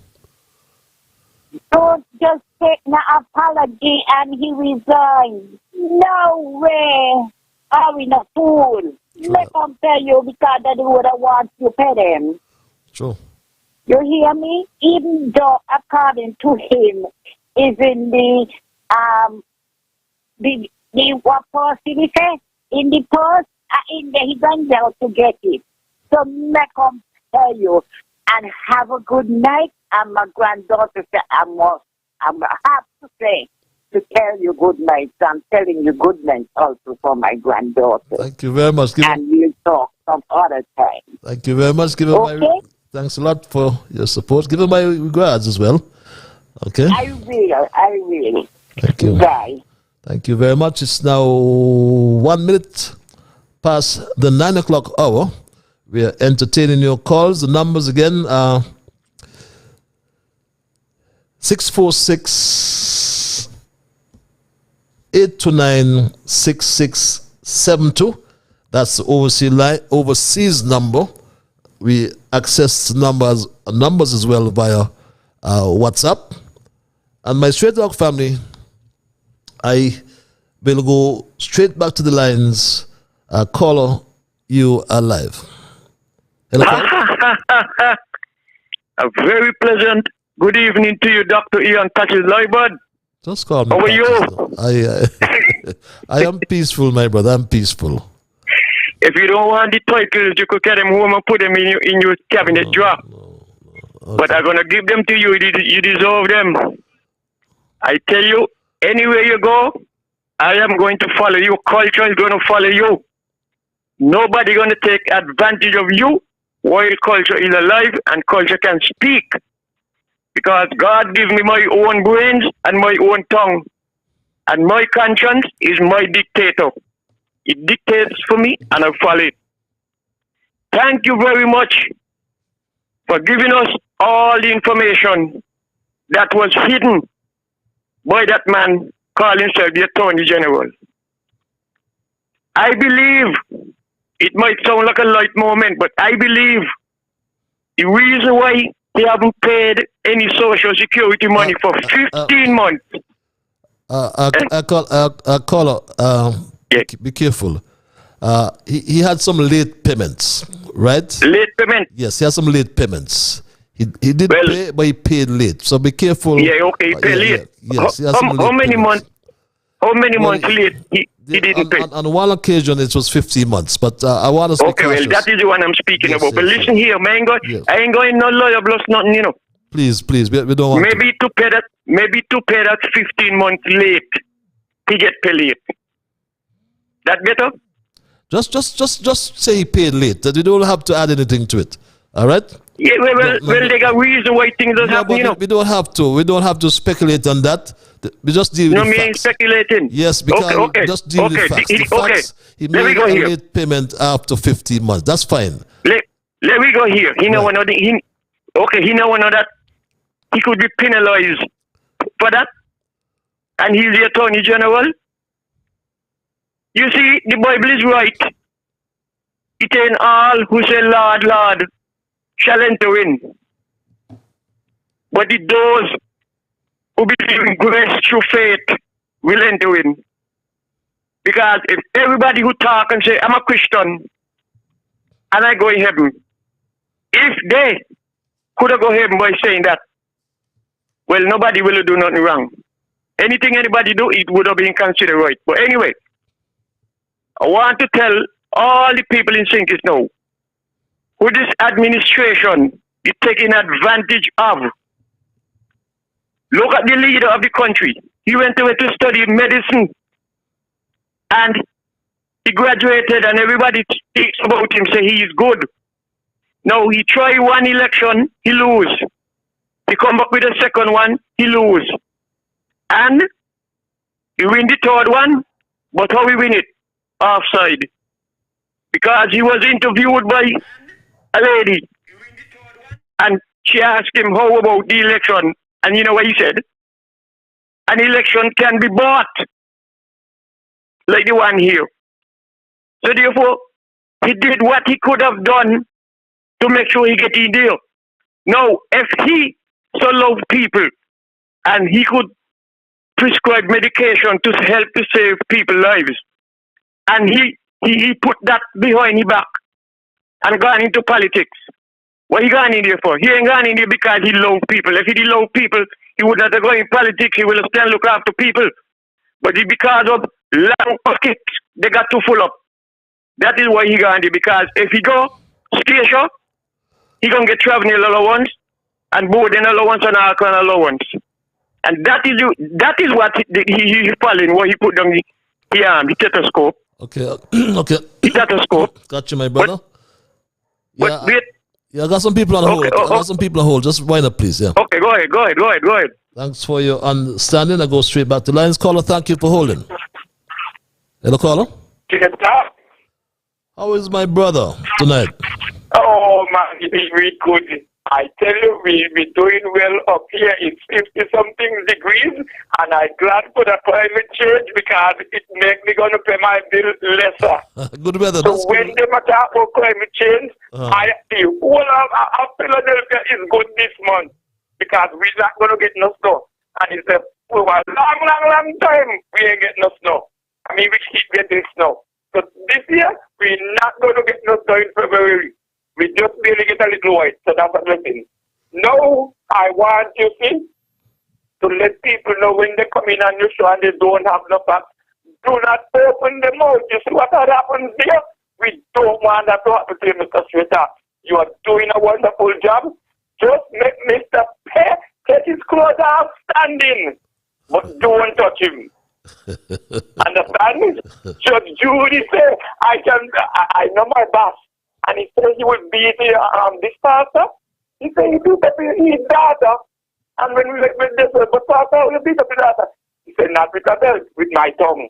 Don't just take an apology and he resign. No way. Are we not fool? Let him tell you because they would have want you pay them. True. You hear me? Even though according to him is in the what post did he say? In the post, in the he went down to get it. So make him tell you and have a good night. And my granddaughter said I have to say to tell you good night. So I'm telling you good night also for my granddaughter. Thank you very much. And we'll talk some other time. Thank you very much. Okay? Thanks a lot for your support. Give her my regards as well. Okay? I will. Thank you. Bye. Thank you very much. It's now 1 minute past the 9 o'clock hour. We are entertaining your calls. The numbers again are 646 829 6672. That's the overseas number. We access numbers as well via WhatsApp. And my Straight Talk family, I will go straight back to the lines. Caller, you are live. Hello, caller. A very pleasant good evening to you, Dr. Ian Patches Loybud. Just call me. How are you? I am peaceful, my brother. I'm peaceful. If you don't want the titles, you could get them home and put them in your cabinet drawer. Okay. But I'm going to give them to you. You deserve them. I tell you, anywhere you go, I am going to follow you. Culture is going to follow you. Nobody going to take advantage of you while culture is alive and culture can speak. Because God gave me my own brains and my own tongue. And my conscience is my dictator. It dictates for me and I follow it. Thank you very much for giving us all the information that was hidden by that man calling himself the Attorney General. I believe, it might sound like a light moment, but I believe the reason why they haven't paid any social security money for 15 months. Caller, be careful. He had some late payments, right? Late payment? Yes, he had some late payments. He did pay, but he paid late. So be careful. Yeah, okay, he paid late. Yes, how many months? How many months late he didn't pay? On one occasion, it was 15 months. But I want to. Okay, well, that is the one I'm speaking about. But listen here, man, I ain't going no lawyer plus nothing, you know. Please, we don't want. Maybe to pay that 15 months late, he get paid late. That better? Just say he paid late. That we don't have to add anything to it. All right? Yeah, well, they got reason why things don't happen, you know. We don't have to. We don't have to speculate on that. We just deal with the facts. No, me speculating. Yes, because just deal with the facts. The facts, he made a late payment after 15 months. That's fine. Let me go here. He know another. He know that he could be penalized for that, and he's the Attorney General. You see, the Bible is right. It ain't all who say, Lord, Lord, shall enter in. But it those who believe in grace through faith will enter in. Because if everybody who talk and say, I'm a Christian, and I go in heaven, if they could have go heaven by saying that, well, nobody will do nothing wrong. Anything anybody do, it would have been considered right. But anyway, I want to tell all the people in Sinkis now who this administration is taking advantage of. Look at the leader of the country. He went away to study medicine and he graduated and everybody speaks about him, say he is good. Now he try one election, he lose. He come back with a second one, he lose. And he win the third one, but how he win it? Offside. Because he was interviewed by a lady. And she asked him, how about the election? And you know what he said? An election can be bought. Like the one here. So therefore, he did what he could have done to make sure he get in there. Now, if he so loved people and he could prescribe medication to help to save people's lives, and he put that behind his back and gone into politics, what he gone in there for? He ain't gone in there because he loved people. If he did love people, he would not have gone in politics. He will have still look after people. But it because of long pockets, they got too full up. That is why he gone there. Because if he go station, he gonna get traveling allowance and boarding allowance and all kind of allowance. And that is what he following. What he put down the stethoscope. Okay, okay. The stethoscope. Got you, my brother. But wait. Yeah, I got some people on hold. Okay, I got some people on hold. Just wind up, please. Yeah. Okay, go ahead. Thanks for your understanding. I go straight back to lines. Caller, thank you for holding. Hello, caller. How is my brother tonight? Oh man, it is really good. I tell you, we're doing well up here. It's 50-something degrees, and I'm glad for the climate change because it makes me gonna pay my bill lesser. Good weather. So when they talk about climate change, I the whole of Philadelphia is good this month because we're not gonna get no snow. And it's a long time we ain't getting no snow. I mean, we keep getting snow. So this year, we're not gonna get no snow in February. We just barely get a little white, so that's a blessing. Now, I want you see, to let people know when they come in on your show and they don't have no facts, do not open them out. You see what happens there? We don't want that to happen to you, Mr. Strater. You are doing a wonderful job. Just make Mr. Pear take his clothes off standing, but don't touch him. Understand? Judge Judy said, I know my boss. And he said he would beat this pastor. He said he beat up his daughter. And when we went with this, but pastor will beat up his daughter. He said, not with her belt, with my tongue.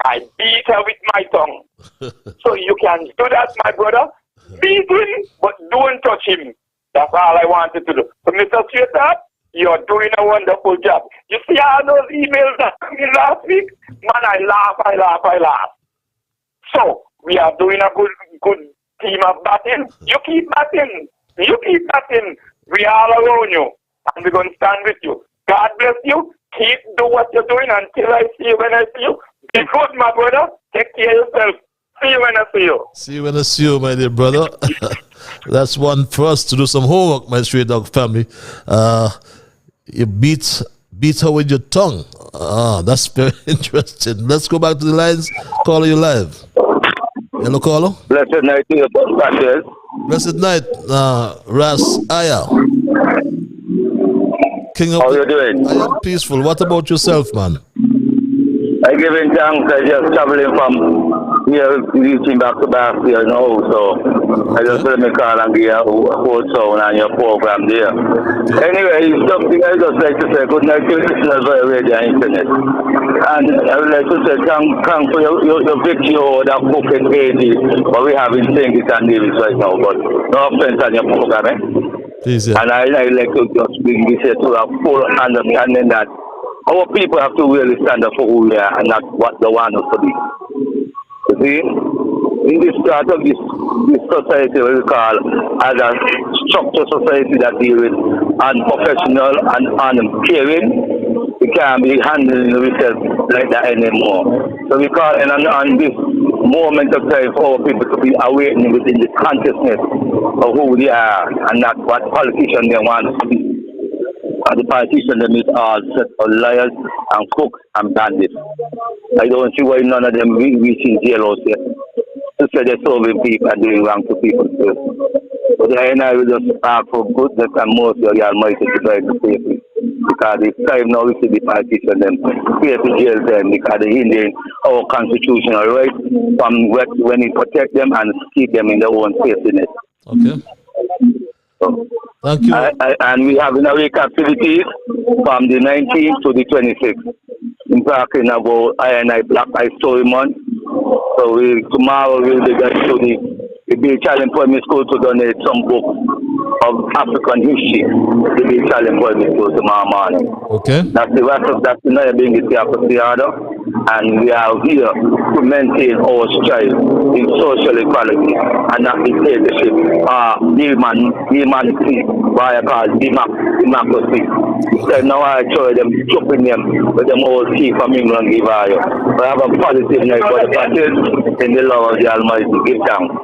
I beat her with my tongue. So you can do that, my brother. Beat him, but don't touch him. That's all I wanted to do. So, Mr. Strater, you're doing a wonderful job. You see all those emails that came in last week? Man, I laugh. So, we are doing a good team of batting. You keep batting. We are all around you. And we're going to stand with you. God bless you. Keep do what you're doing until I see you when I see you. Be good, my brother. Take care of yourself. See you when I see you. See you when I see you, my dear brother. That's one for us to do some homework, my Stray Dog family. You beat her with your tongue. That's very interesting. Let's go back to the lines. Caller, you live. Hello, caller. Blessed night to you, Pastor. Blessed night, Ras Aya. King of How you doing? I am peaceful. What about yourself, man? I give in thanks. I just traveling from here, reaching back to back here now. So I just let me call and give you a whole sound on your program there. Anyway, something I just like to say good night to listeners via radio and internet. And I would like to say thanks for your victory over that book in Haiti, but we have in St. Kitts and Nevis right now. But no offense on your program, eh? Please, yeah. And I like to just bring this here to a full understanding that our people have to really stand up for who we are and not what they want us to be. You see, in this part of this society, we call as a structured society that deals with unprofessional and uncaring, we can't be handling ourselves like that anymore. So we call on this moment of time for our people to be awakening within the consciousness of who they are and not what politicians they want to be. And the politicians them is all set of liars and crooks and bandits. I don't see why none of them reaching jailhouse yet. To say they're solving people and doing wrong to people too. But then I will just ask for goodness and mercy of the Almighty to try to save me. Because it's time now we see the politicians them fear to jail them because they're hindering our constitutional right from when it protect them and keep them in their own safety. Okay. So, thank you. And we have in a week activities from the 19th to the 26th. In talking about I Black Eye Story Month. So tomorrow we'll be going to the Big Challenge Primary School to donate some books of African history to the Big Challenge Primary School tomorrow morning. Okay. That's the rest of that tonight being the order. And we are here to maintain our strive in social equality and not dictatorship, humanity why I call democracy. So now I show them chopping them with them old chief from England give you. But I have a positive note for the parties in the love of the Almighty. Give thanks.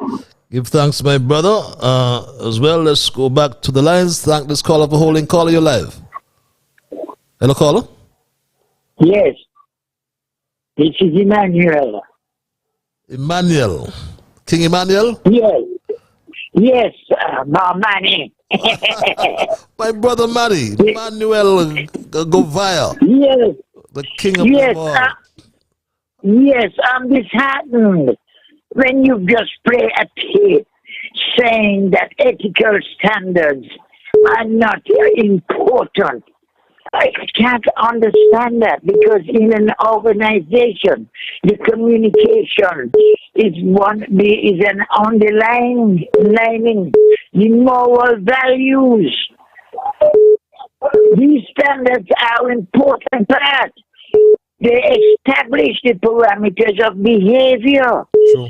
Give thanks, my brother. As well, let's go back to the lines. Thank this caller for holding. Caller, you're live. Hello, caller. Yes. This is Emmanuel. Emmanuel. King Emmanuel? Yes. Yes, my money. My brother Manny. Emmanuel Govaya. Yes. The king of yes, them all. Yes, I'm disheartened when you just play a tape saying that ethical standards are not important. I can't understand that because in an organization, the communication is an underlying the moral values. These standards are important part. They establish the parameters of behavior. Sure.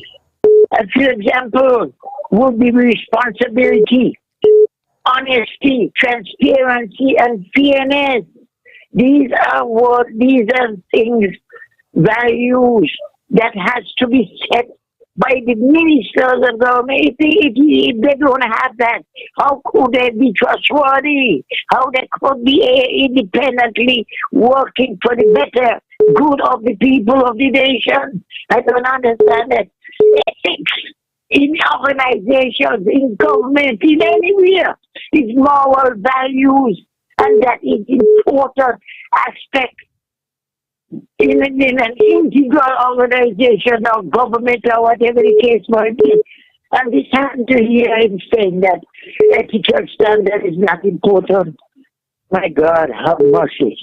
For example, would be responsibility, honesty, transparency, and fairness. These are things, values that has to be set by the ministers of government. If they don't have that, how could they be trustworthy? How they could be independently working for the better good of the people of the nation? I don't understand that. Ethics in organizations, in government, in anywhere, is moral values, and that is important aspect in an integral organization or government or whatever the case might be. I'm disheartened to hear him saying that ethical standard is not important. My God, have mercy.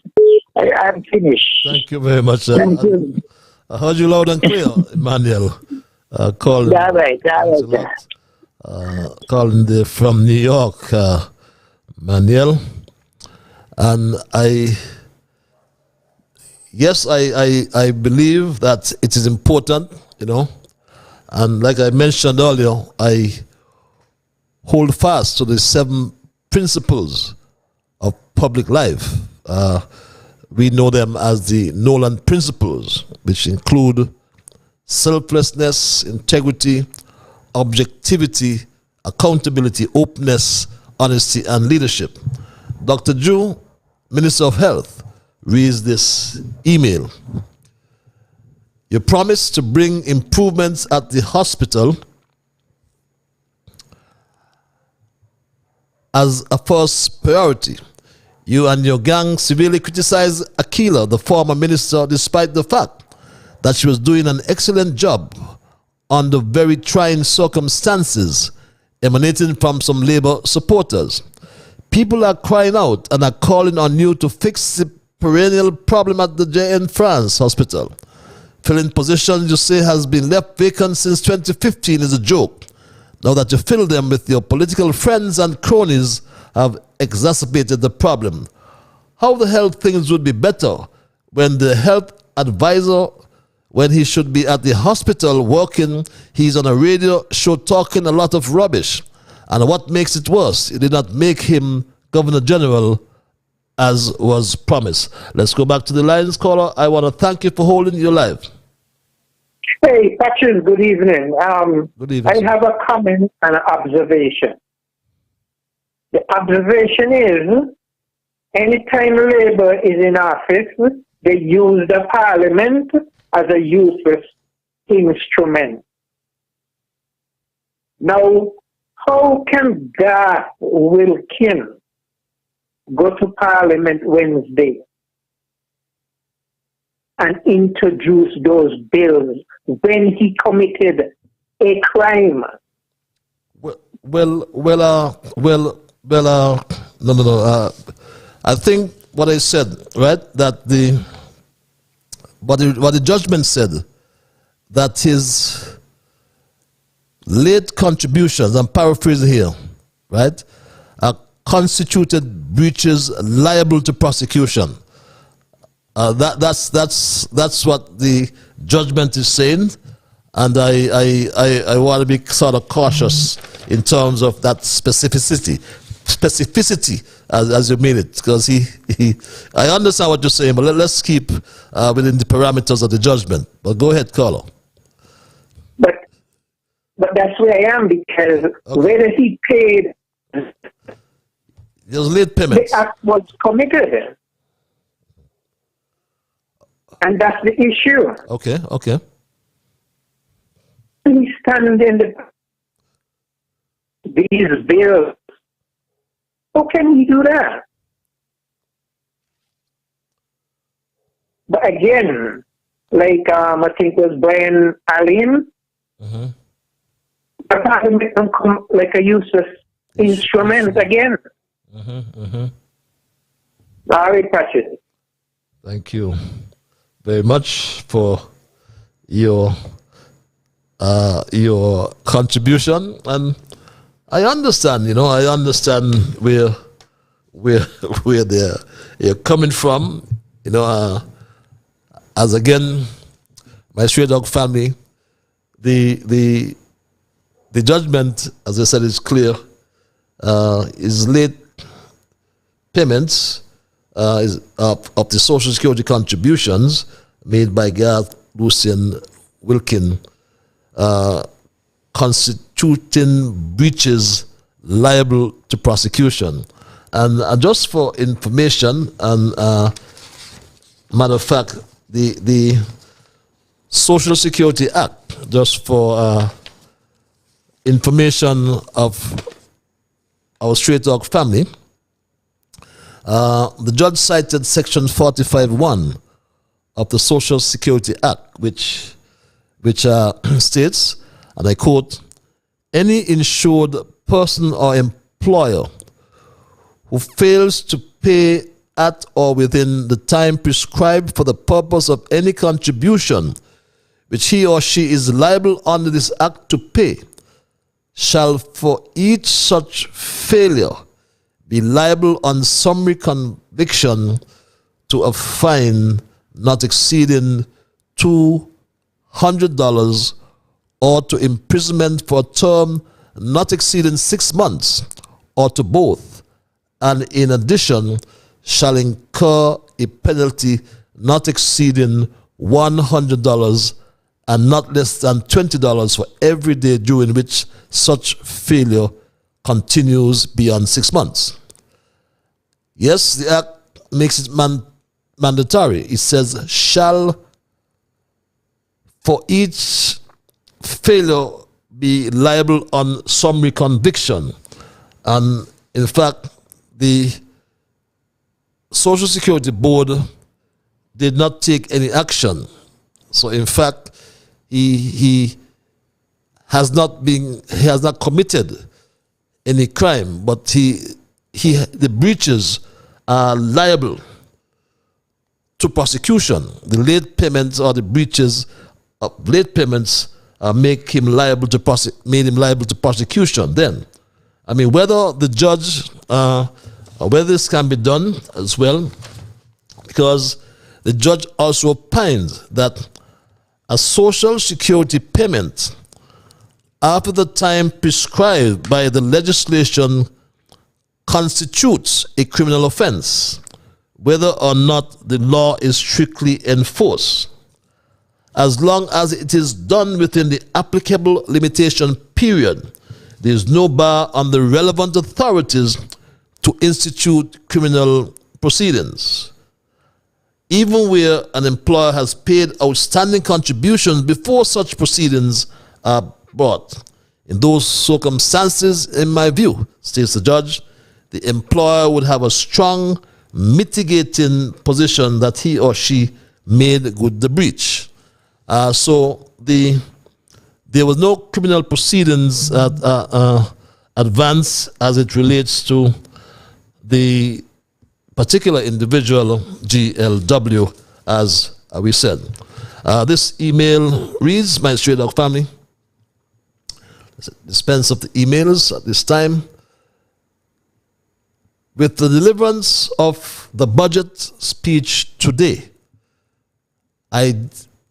I'm finished. Thank you very much. Thank you. I heard you loud and clear, Emmanuel. Calling. All right. Calling from New York, Manuel. And I believe that it is important, and like I mentioned earlier, I hold fast to the 7 principles of public life. We know them as the Nolan principles, which include selflessness, integrity, objectivity, accountability, openness, honesty, and leadership. Dr. Drew, Minister of Health, reads this email. You promised to bring improvements at the hospital as a first priority. You and your gang severely criticized Akila, the former minister, despite the fact that she was doing an excellent job under very trying circumstances emanating from some Labour supporters. People are crying out and are calling on you to fix the perennial problem at the JN France hospital. Filling positions you say has been left vacant since 2015 is a joke. Now that you fill them with your political friends and cronies have exacerbated the problem. How the hell things would be better when the health advisor, when he should be at the hospital working, he's on a radio show talking a lot of rubbish. And what makes it worse, you did not make him Governor General as was promised. Let's go back to the lines, caller. I want to thank you for holding your live. Hey, Patrick, good evening. Good evening. I have a comment and an observation. The observation is, anytime Labour is in office, they use the parliament as a useless instrument. Now, how can Garth Wilkin go to Parliament Wednesday and introduce those bills when he committed a crime? No. I think what I said, right, that what the judgment said, that his late contributions, I'm paraphrasing here, right, constituted breaches liable to prosecution. That's what the judgment is saying, and I want to be sort of cautious in terms of that specificity. specificity as you made it, because I understand what you're saying, but let's keep within the parameters of the judgment. But go ahead, Carlo. But that's where I am, because whether he paid, there's late payments. The act was committed, and that's the issue. Okay. He stand in these bills. How can we do that? But again, like I think it was Brian Allen, the parliament come like a useless instrument again. All right, Patrick. Thank you very much for your contribution, and I understand. I understand where you're coming from. As again, my Stray Dog family, the judgment, as I said, is clear. Is late payments of the Social Security contributions made by Garth, Lucian, Wilkin, constituting breaches liable to prosecution. And just for information, and matter of fact, the Social Security Act, just for information of our Stray Dog family, the judge cited Section 45(1) of the Social Security Act, which states, and I quote, "Any insured person or employer who fails to pay at or within the time prescribed for the purpose of any contribution which he or she is liable under this act to pay shall for each such failure be liable on summary conviction to a fine not exceeding $200 or to imprisonment for a term not exceeding 6 months or to both, and in addition shall incur a penalty not exceeding $100 and not less than $20 for every day during which such failure continues beyond 6 months." Yes, the act makes it mandatory. It says, shall for each failure be liable on summary conviction. And in fact, the Social Security Board did not take any action. So in fact, he has not committed any crime, but the breaches are liable to prosecution. The late payments or the breaches of late payments made him liable to prosecution. Then, I mean, whether the judge or whether this can be done as well, because the judge also opines that a Social Security payment after the time prescribed by the legislation constitutes a criminal offense, whether or not the law is strictly enforced, as long as it is done within the applicable limitation period. There is no bar on the relevant authorities to institute criminal proceedings. Even where an employer has paid outstanding contributions before such proceedings are brought. In those circumstances, in my view, states the judge, the employer would have a strong mitigating position that he or she made good the breach. So there was no criminal proceedings advanced as it relates to the particular individual, GLW, as we said. This email reads, "My Stray Dog family, dispense of the emails at this time. With the deliverance of the budget speech today, I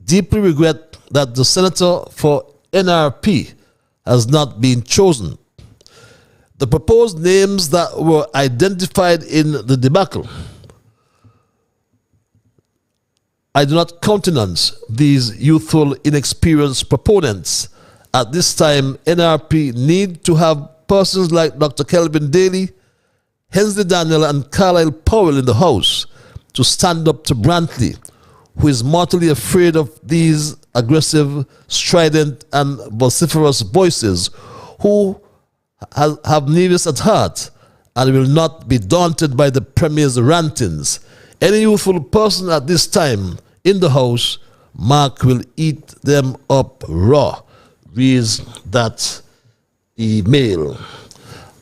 deeply regret that the senator for NRP has not been chosen. the proposed names that were identified in the debacle. I do not countenance these youthful, inexperienced proponents. At this time, NRP need to have persons like Dr. Kelvin Daly, Hensley Daniel, and Carlisle Powell in the House to stand up to Brantley, who is mortally afraid of these aggressive, strident, and vociferous voices, who have Nevis at heart and will not be daunted by the Premier's rantings. Any youthful person at this time in the House, Mark will eat them up raw. Reads that email.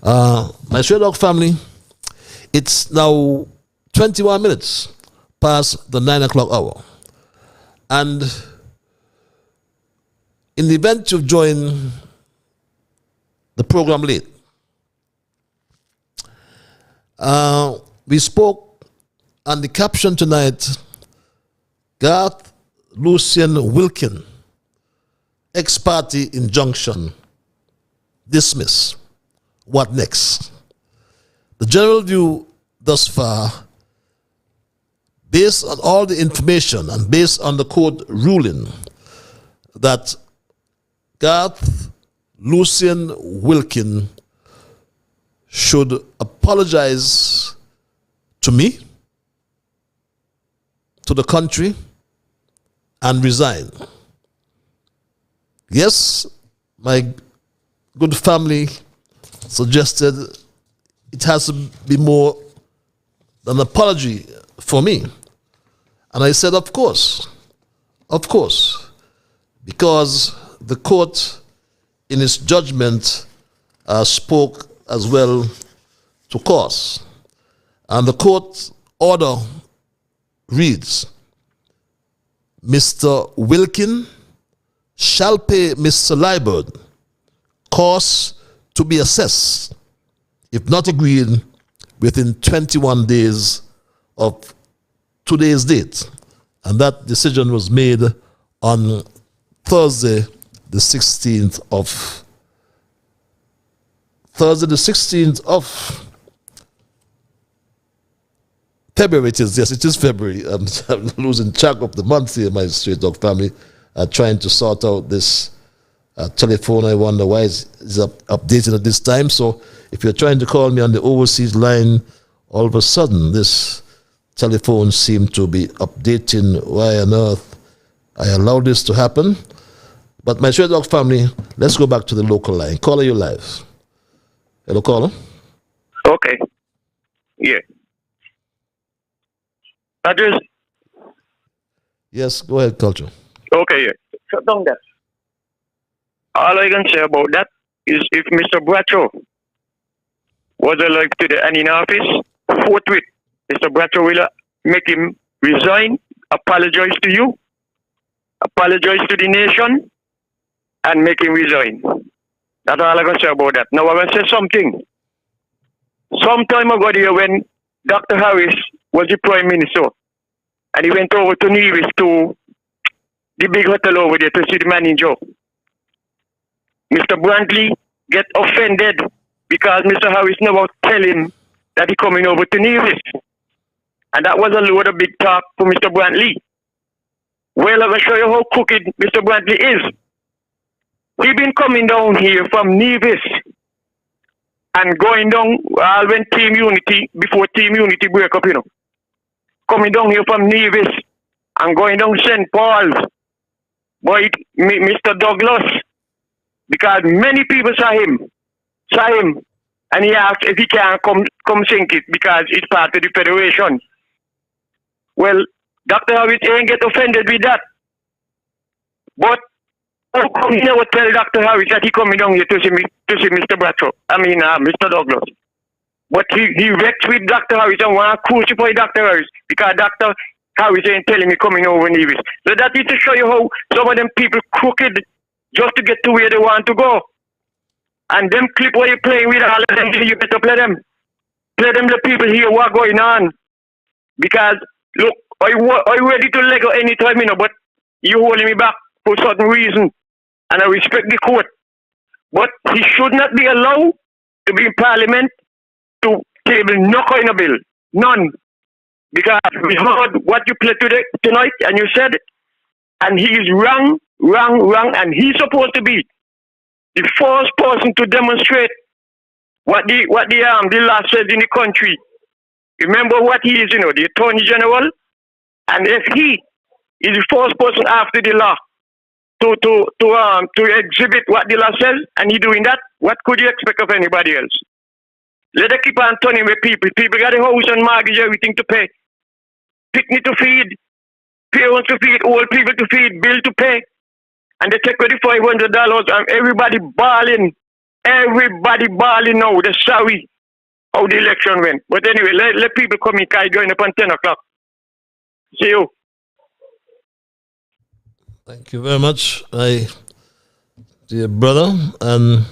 My Stray Dog family, it's now 21 minutes past the 9 o'clock hour. And in the event you've joined the program late, we spoke on the caption tonight, Garth Lucian Wilkin, ex-Parte Injunction, dismiss. What next? The general view thus far, based on all the information and based on the court ruling, that Garth Lucian Wilkin should apologize to me, to the country, and resign. Yes, my good family suggested it has to be more than an apology for me. And I said, of course, because the court in its judgment spoke as well to cause. And the court order reads, Mr. Wilkin shall pay Mr. Liburd costs to be assessed, if not agreed, within 21 days of today's date. And that decision was made on Thursday, the 16th of February. It is February. I'm losing track of the months here, my Stray Dog family, trying to sort out this telephone. I wonder why it's updated at this time. So if you're trying to call me on the overseas line, all of a sudden this telephone seemed to be updating. Why on earth I allowed this to happen? But my Stray Dog family, let's go back to the local line. Caller, you live. Hello, caller. Okay. Yeah. Address. Yes, go ahead, Culture. Okay, yeah. Shut down that. All I can say about that is if Mr. Bradshaw was alive today and in office, forthwith, Mr. Bradshaw will make him resign, apologize to you, apologize to the nation, and make him resign. That's all I can say about that. Now I'm going to say something. Some time ago there when Dr. Harris was the Prime Minister, and he went over to Nevis to the big hotel over there to see the manager. Mr. Brantley get offended because Mr. Harris never tell him that he coming over to Nevis. And that was a load of big talk for Mr. Brantley. Well, I'm going to show you how crooked Mr. Brantley is. He been coming down here from Nevis and going down when Team Unity, before Team Unity break up, coming down here from Nevis and going down St. Paul's by Mr. Douglas, because many people saw him, and he asked if he can come sink it because it's part of the federation. Well, Dr. Harris ain't get offended with that. But how come he never tell Dr. Harris that he coming down here to see Mr. Bradshaw? Mr. Douglas. But he vexed with Dr. Harris and want to crucify Dr. Harris because Dr. Harris ain't telling me coming over Nevis. So that is to show you how some of them people crooked just to get to where they want to go. And them clip where you playing with all of them, you better play them. Play them the people here what going on. Because look, I ready to let go anytime, but you holding me back for certain reason. And I respect the court. But he should not be allowed to be in Parliament to table no kind of bill. None. Because we heard what you played tonight, and you said, and he is wrong, and he's supposed to be the first person to demonstrate what the law says in the country. Remember what he is, the Attorney General, and if he is the first person after the law to exhibit what the law says, and he doing that, what could you expect of anybody else? Let them keep on turning with people. People got a house and mortgage, everything to pay. Picnic to feed, parents to feed, old people to feed, bill to pay. And they take away the $500 and everybody bawling. Everybody bawling now. They're sorry how the election went. But anyway, let people come in, because going up on 10 o'clock. See you. Thank you very much, my dear brother. And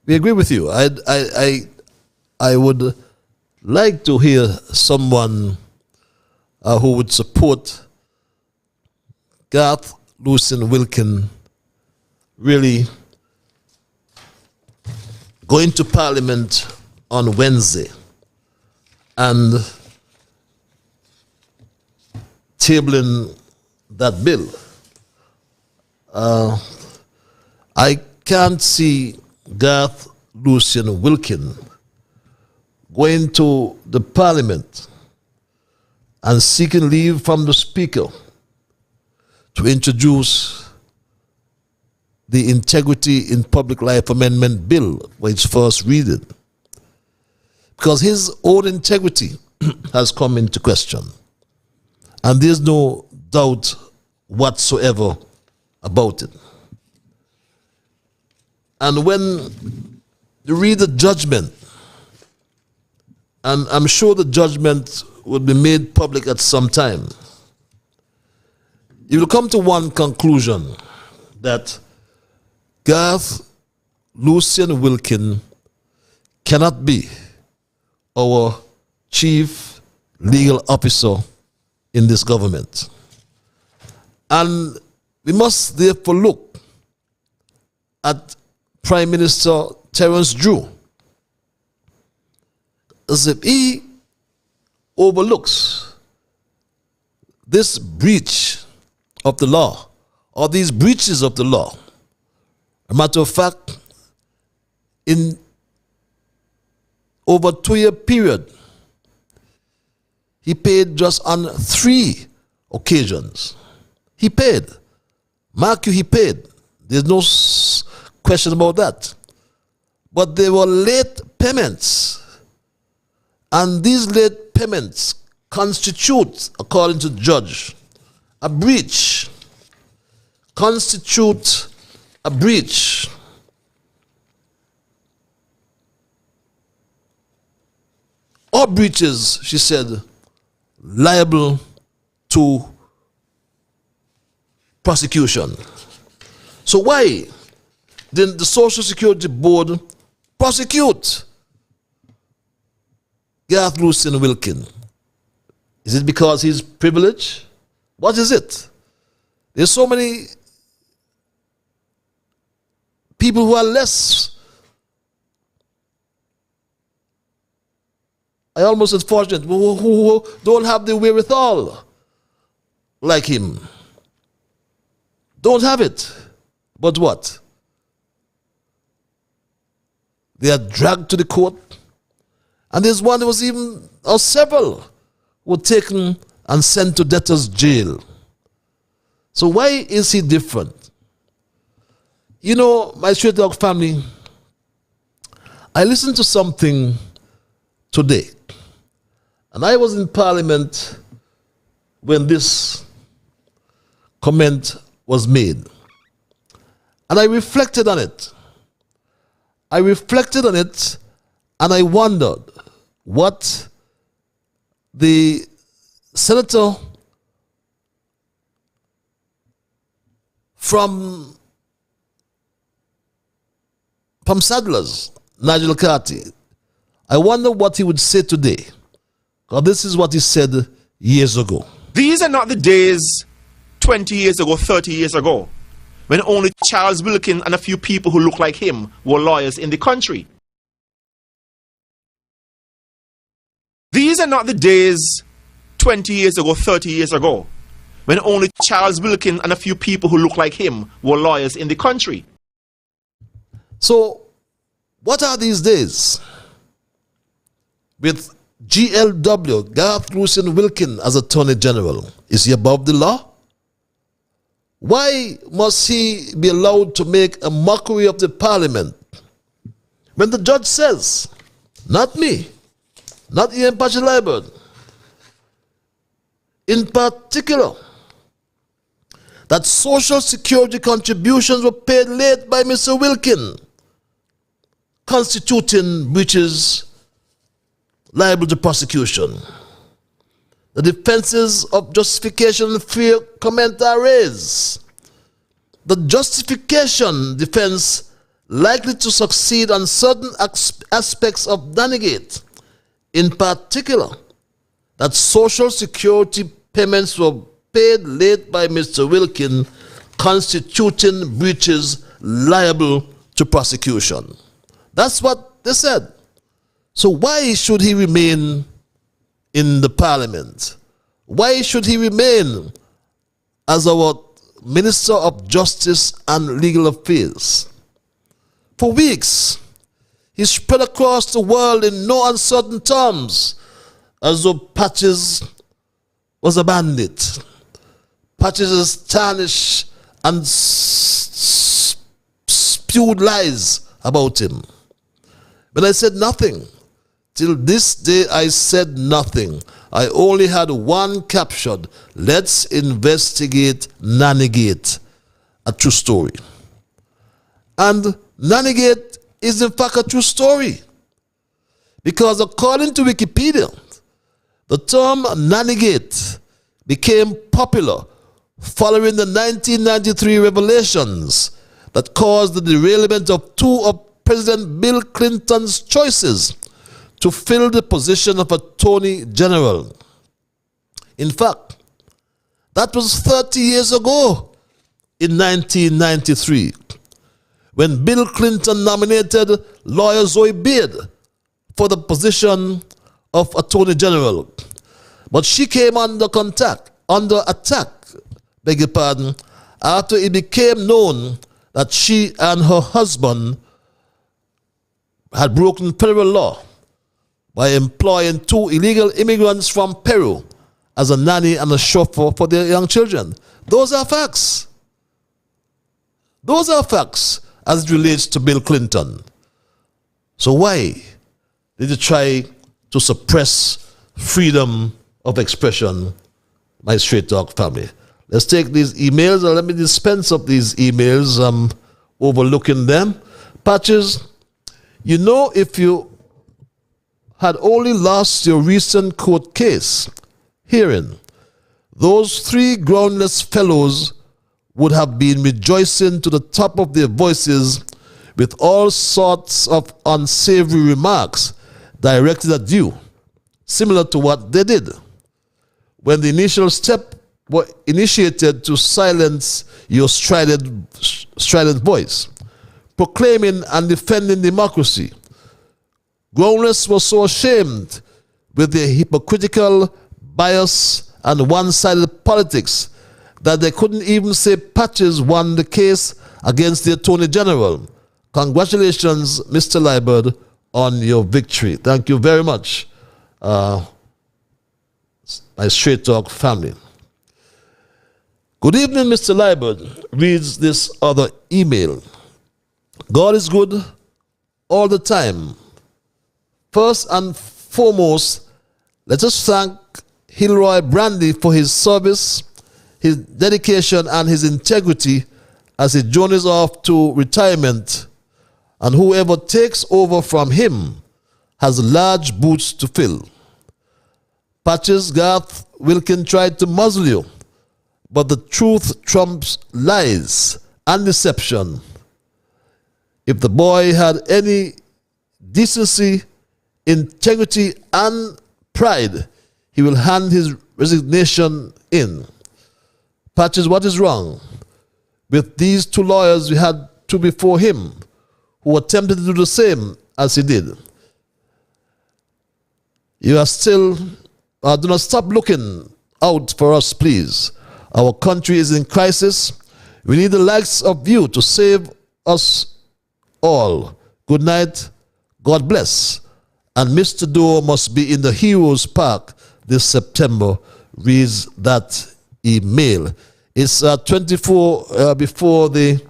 we agree with you. I would like to hear someone who would support Garth Wilkin really going to Parliament on Wednesday and tabling that bill. I can't see Garth Wilkin going to the Parliament and seeking leave from the Speaker to introduce the Integrity in Public Life Amendment Bill for its first reading, because his own integrity has come into question, and there's no doubt whatsoever about it. And when you read the judgment, and I'm sure the judgment will be made public at some time, you will come to one conclusion, that Garth Wilkin cannot be our chief legal officer in this government. And we must therefore look at Prime Minister Terence Drew as if he overlooks this breach of the law, or these breaches of the law. A matter of fact, in over a 2-year period, he paid just on 3 occasions. He paid. Mark you, he paid. There's no question about that. But there were late payments. And these late payments constitute, according to the judge, a breach. Constitute a breach. All breaches, she said, liable to prosecution. So why didn't the Social Security Board prosecute Garth Wilkin? Is it because he's privileged? What is it? There's so many people who are less, I almost said fortunate, who don't have the wherewithal like him. Don't have it. But what? They are dragged to the court. And there's one that was even, or several, were taken and sent to debtor's jail. So why is he different? You know, my Straight Dog family, I listened to something today. And I was in Parliament when this comment was made. And I reflected on it. And I wondered what the senator from Sadler's, Nigel Carty, I wonder what he would say today. Because this is what he said years ago. These are not the days 20 years ago, 30 years ago, when only Charles Wilkin and a few people who look like him were lawyers in the country. These are not the days 20 years ago, 30 years ago, when only Charles Wilkin and a few people who look like him were lawyers in the country. So, what are these days? With GLW, Garth Wilkin, as Attorney General, is he above the law? Why must he be allowed to make a mockery of the Parliament when the judge says, not me, not Ian Pache-Liburd, in particular, that Social Security contributions were paid late by Mr. Wilkin, constituting breaches liable to prosecution. The defenses of justification and fair comment are raised. The justification defense likely to succeed on certain aspects of Danigate, in particular, that Social Security payments were paid late by Mr. Wilkin, constituting breaches liable to prosecution. That's what they said. So why should he remain in the Parliament? Why should he remain as our Minister of Justice and Legal Affairs? For weeks, he spread across the world in no uncertain terms as though Patches was a bandit. Patches is tarnished and spewed lies about him. But I said nothing. Till this day I said nothing. I only had one caption: let's investigate Nanigate. A true story. And Nanigate is in fact a true story. Because according to Wikipedia, the term Nanigate became popular following the 1993 revelations that caused the derailment of two of President Bill Clinton's choices to fill the position of Attorney General. In fact, that was 30 years ago in 1993 when Bill Clinton nominated lawyer Zoe Beard for the position of Attorney General. But she came under attack, beg your pardon, after it became known that she and her husband had broken federal law by employing two illegal immigrants from Peru as a nanny and a chauffeur for their young children. Those are facts. Those are facts as it relates to Bill Clinton. So why did you try to suppress freedom of expression, my Straight Talk family? Let's take these emails and let me dispense of these emails. I'm overlooking them. Patches, you know, if you had only lost your recent court case hearing, those three groundless fellows would have been rejoicing to the top of their voices with all sorts of unsavory remarks directed at you, similar to what they did when the initial step were initiated to silence your strident voice, proclaiming and defending democracy. Growners were so ashamed with their hypocritical, bias, and one-sided politics that they couldn't even say Patches won the case against the Attorney General. Congratulations, Mr. Liburd, on your victory. Thank you very much, my Straight Talk family. Good evening, Mr. Liburd, reads this other email. God is good all the time. First and foremost, let us thank Hilroy Brandy for his service, his dedication, and his integrity as he journeys off to retirement, and whoever takes over from him has large boots to fill. Patches, Garth, Wilkin tried to muzzle you, but the truth trumps lies and deception. If the boy had any decency, integrity, and pride, he will hand his resignation in. Patches, what is wrong with these two lawyers we had two before him who attempted to do the same as he did? You are still, do not stop looking out for us, please. Our country is in crisis. We need the likes of you to save us all. Good night. God bless. And Mr. Doe must be in the Heroes Park this September. Reads that email. It's 24 before the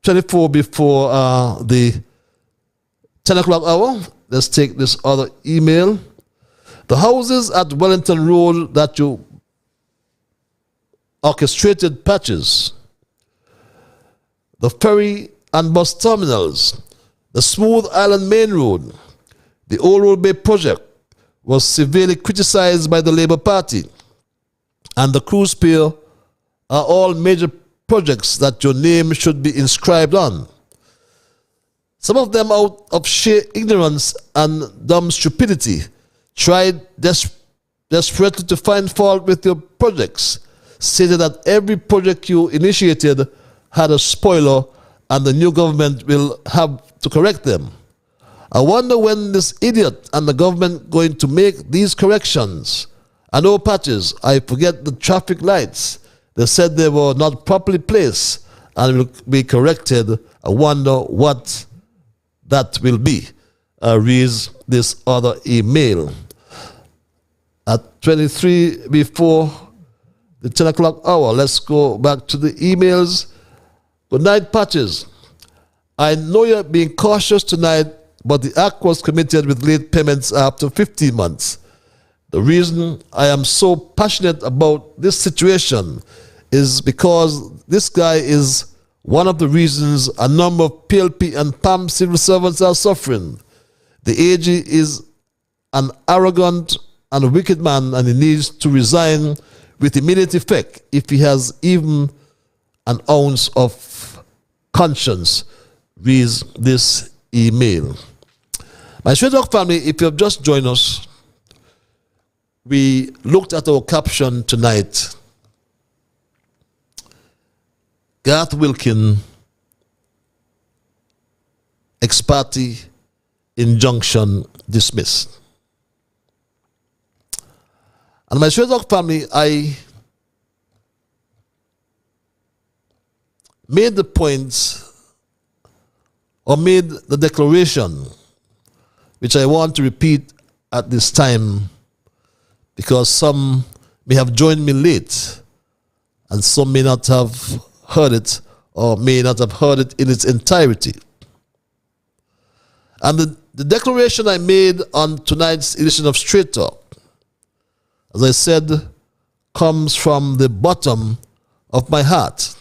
24 before the 10 o'clock hour. Let's take this other email. The houses at Wellington Road that you orchestrated patches, the ferry and bus terminals, the Smooth Island Main Road, the Old Road Bay project was severely criticized by the Labour Party, and the cruise pier are all major projects that your name should be inscribed on. Some of them, out of sheer ignorance and dumb stupidity, tried desperately to find fault with your projects, stated that every project you initiated had a spoiler and the new government will have to correct them. I wonder when this idiot and the government going to make these corrections. I know patches, I forget the traffic lights. They said they were not properly placed and will be corrected. I wonder what that will be. Reads this other email. At 23 before the 10 o'clock hour, let's go back to the emails. Good night, Patches. I know you're being cautious tonight, but the act was committed with late payments after 15 months. The reason I am so passionate about this situation is because this guy is one of the reasons a number of PLP and PAM civil servants are suffering. The AG is an arrogant and a wicked man, and he needs to resign with immediate effect if he has even an ounce of conscience. Reads this email. My Straight Talk family, if you have just joined us, we looked at our caption tonight. Garth Wilkin, ex parte, injunction dismissed. And my Straight Talk family, I made the point or made the declaration, which I want to repeat at this time because some may have joined me late and some may not have heard it or may not have heard it in its entirety. And the declaration I made on tonight's edition of Straight Talk, as I said, comes from the bottom of my heart.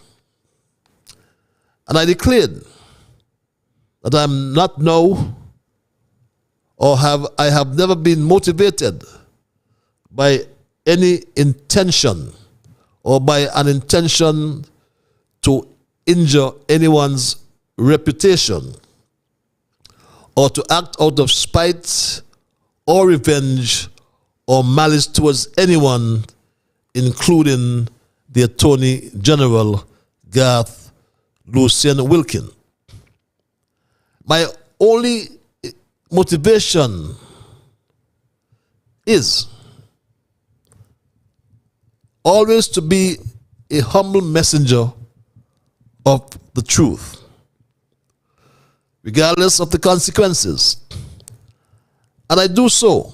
And I declared that I am not now or I have never been motivated by any intention or by an intention to injure anyone's reputation or to act out of spite or revenge or malice towards anyone, including the Attorney General, Garth Lucien Wilkin. My only motivation is always to be a humble messenger of the truth, regardless of the consequences. And I do so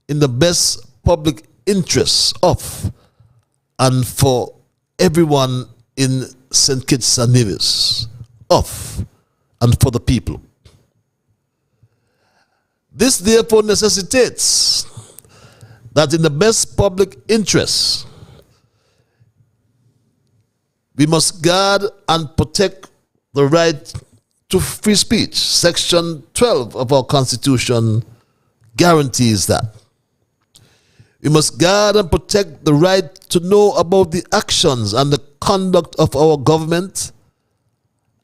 in the best public interests of and for everyone in St. Kitts and Nevis, of and for the people. This therefore necessitates that in the best public interests, we must guard and protect the right to free speech. Section 12 of our Constitution guarantees that. We must guard and protect the right to know about the actions and the conduct of our government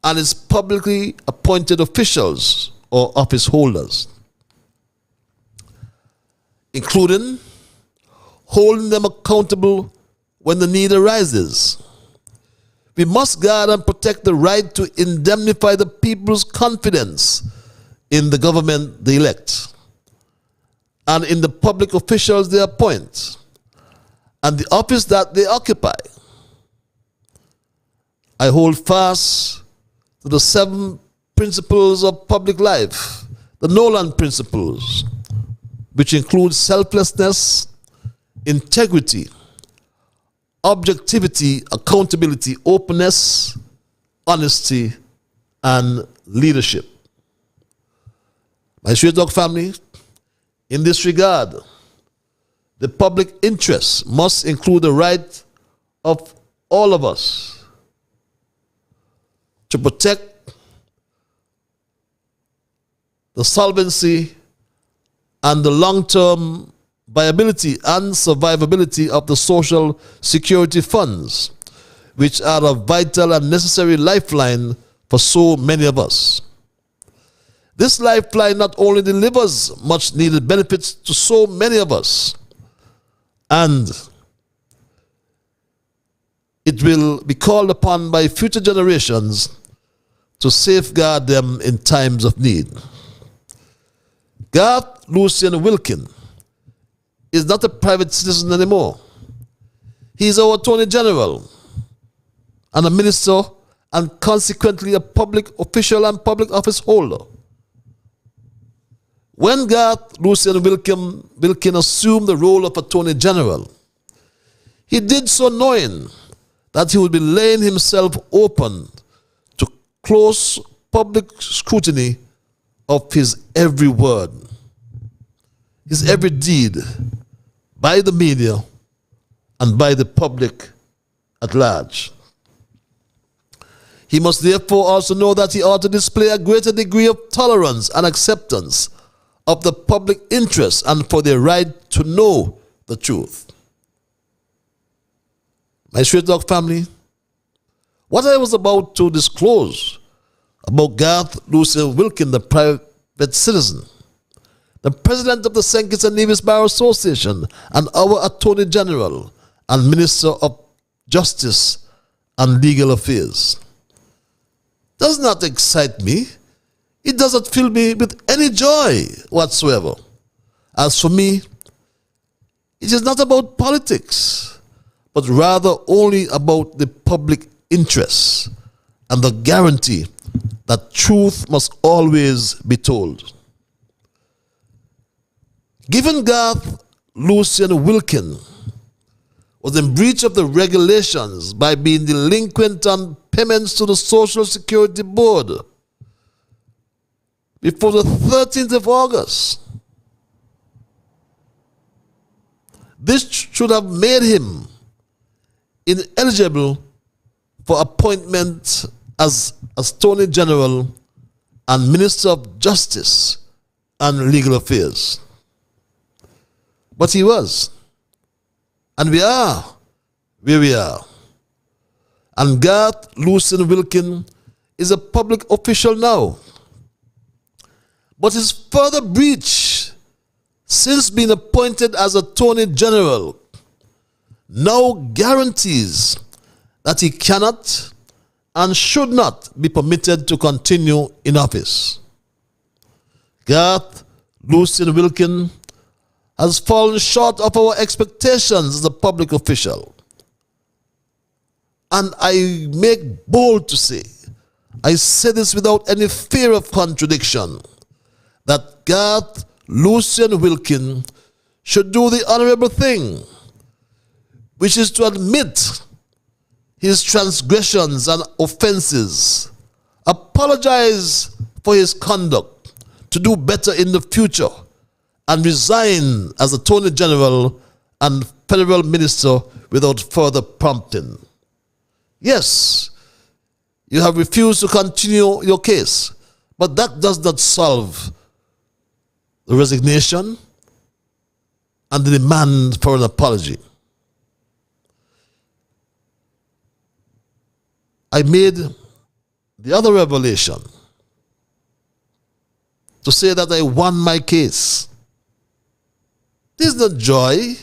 and its publicly appointed officials or office holders, including holding them accountable when the need arises. We must guard and protect the right to indemnify the people's confidence in the government they elect and in the public officials they appoint and the office that they occupy. I hold fast to the 7 principles of public life, the Nolan principles, which include selflessness, integrity, objectivity, accountability, openness, honesty, and leadership. My Straight Dog family, in this regard, the public interest must include the right of all of us to protect the solvency and the long-term viability and survivability of the social security funds, which are a vital and necessary lifeline for so many of us. This lifeline not only delivers much needed benefits to so many of us, and it will be called upon by future generations to safeguard them in times of need. Garth Lucian Wilkin is not a private citizen anymore. He is our Attorney General and a minister and consequently a public official and public office holder. When Garth Lucian Wilkin assumed the role of Attorney General, he did so knowing that he would be laying himself open to close public scrutiny of his every word, his every deed, by the media and by the public at large. He must therefore also know that he ought to display a greater degree of tolerance and acceptance of the public interest and for their right to know the truth. My Straight Dog family, what I was about to disclose about Garth Lucian Wilkin, the private citizen, the president of the St. Kitts and Nevis Bar Association, and our Attorney General and Minister of Justice and Legal Affairs, does not excite me. It doesn't fill me with any joy whatsoever. As for me, it is not about politics, but rather only about the public interest and the guarantee that truth must always be told. Given Garth Lucian Wilkin was in breach of the regulations by being delinquent on payments to the Social Security Board before the 13th of August, this should have made him ineligible for appointment as Attorney General and Minister of Justice and Legal Affairs. But he was. And we are where we are. And Garth Lucian Wilkin is a public official now. But his further breach since being appointed as Attorney General now guarantees that he cannot and should not be permitted to continue in office. Garth Lucian Wilkin has fallen short of our expectations as a public official. And I make bold to say, I say this without any fear of contradiction, that Garth Lucian Wilkin should do the honorable thing, which is to admit his transgressions and offenses, apologize for his conduct, to do better in the future, and resign as Attorney General and Federal Minister without further prompting. Yes, you have refused to continue your case, but that does not solve the resignation and the demand for an apology. I made the other revelation to say that I won my case. This is not joy.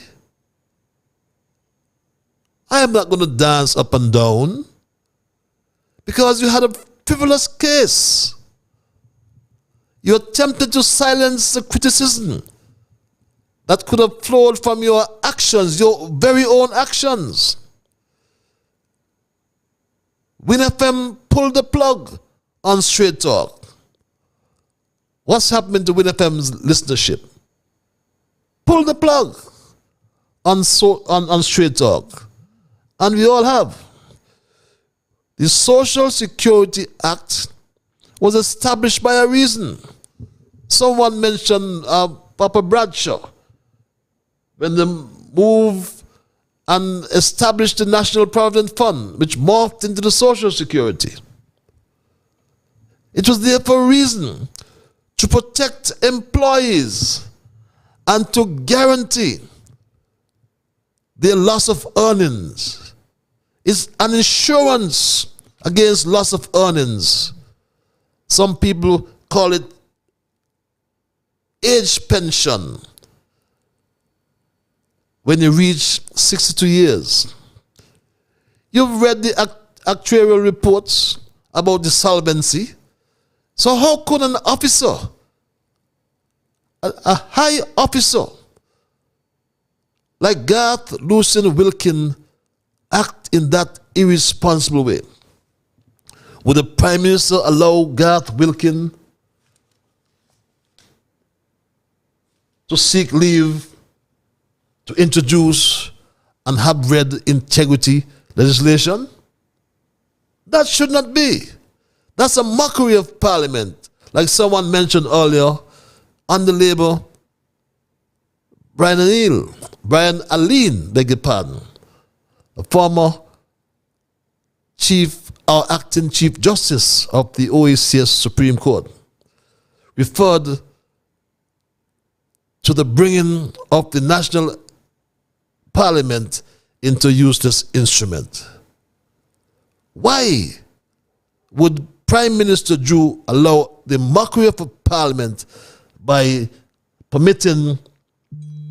I am not going to dance up and down because you had a frivolous case. You attempted to silence the criticism that could have flowed from your actions, your very own actions. Win FM pulled the plug on Straight Talk. What's happening to Win FM's listenership? Pull the plug on Straight Talk. And we all have. The Social Security Act was established by a reason. Someone mentioned Papa Bradshaw when they moved and established the National Provident Fund, which morphed into the Social Security. It was there for a reason, to protect employees and to guarantee their loss of earnings. It's an insurance against loss of earnings. Some people call it age pension when you reach 62 years. You've read the actuarial reports about the solvency. So how could an officer, a high officer like Garth Wilkin act in that irresponsible way? Would the Prime Minister allow Garth Wilkin to seek leave to introduce and have read integrity legislation? That should not be. That's a mockery of Parliament. Like someone mentioned earlier, on the Labour, Brian Allen, beg your pardon, a former acting Chief Justice of the OACS Supreme Court, referred to the bringing of the National Parliament into a useless instrument. Why would Prime Minister Drew allow the mockery of a Parliament by permitting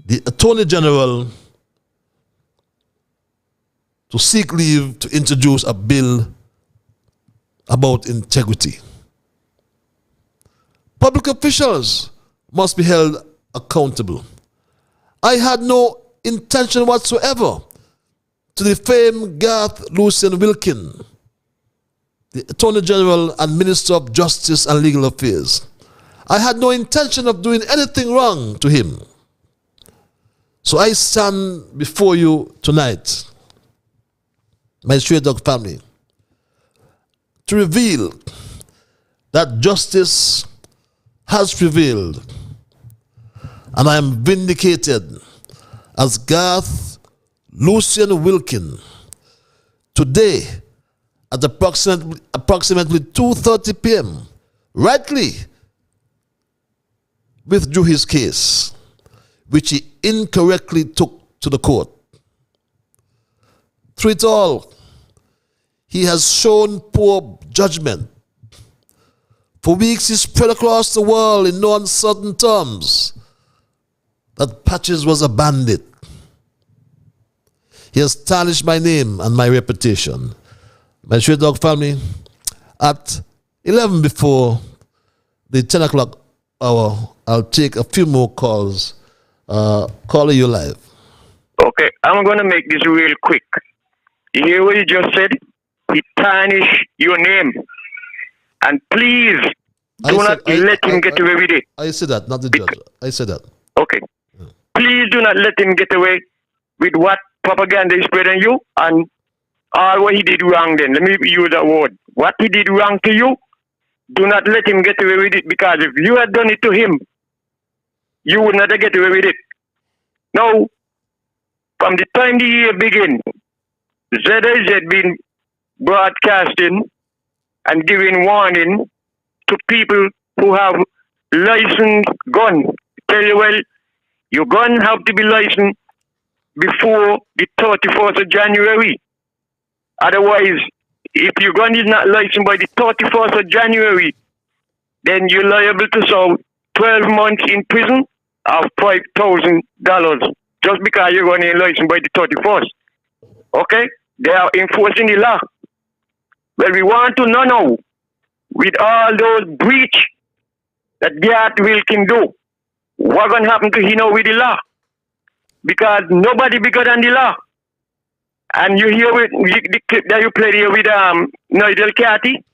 the Attorney General to seek leave to introduce a bill about integrity? Public officials must be held accountable. I had no intention whatsoever to defame Garth Wilkin, the Attorney General and Minister of Justice and Legal Affairs. I had no intention of doing anything wrong to him. So I stand before you tonight, my Straight Dog family, to reveal that justice has prevailed, and I am vindicated as Garth Wilkin. Today, at approximately 2:30 p.m., rightly withdrew his case, which he incorrectly took to the court. Through it all, he has shown poor judgment. For weeks he spread across the world in no uncertain terms that Patches was a bandit. He has tarnished my name and my reputation. My Straight Dog family, at 11 before the 10 o'clock hour, I'll take a few more calls. Calling you live. Okay, I'm going to make this real quick. You hear what you just said? He tarnished your name. And please, do not let him get away with it. I said that, not the judge. I said that. Okay. Please do not let him get away with what propaganda is spread on you and all what he did wrong then. Let me use that word. What he did wrong to you, do not let him get away with it, because if you had done it to him, you would not get away with it. Now, from the time the year began, ZIZ been broadcasting and giving warning to people who have licensed gun. Tell you, well, your gun have to be licensed before the 31st of January. Otherwise, if your gun is not licensed by the 31st of January, then you're liable to serve 12 months in prison of $5,000 just because you're going to licensed by the 31st. Okay? They are enforcing the law. Well, we want to know now, with all those breach that Garth Wilkin do, what going to happen to him now with the law? Because nobody bigger than the law. And you hear with the clip that you played here with Nigel Carty,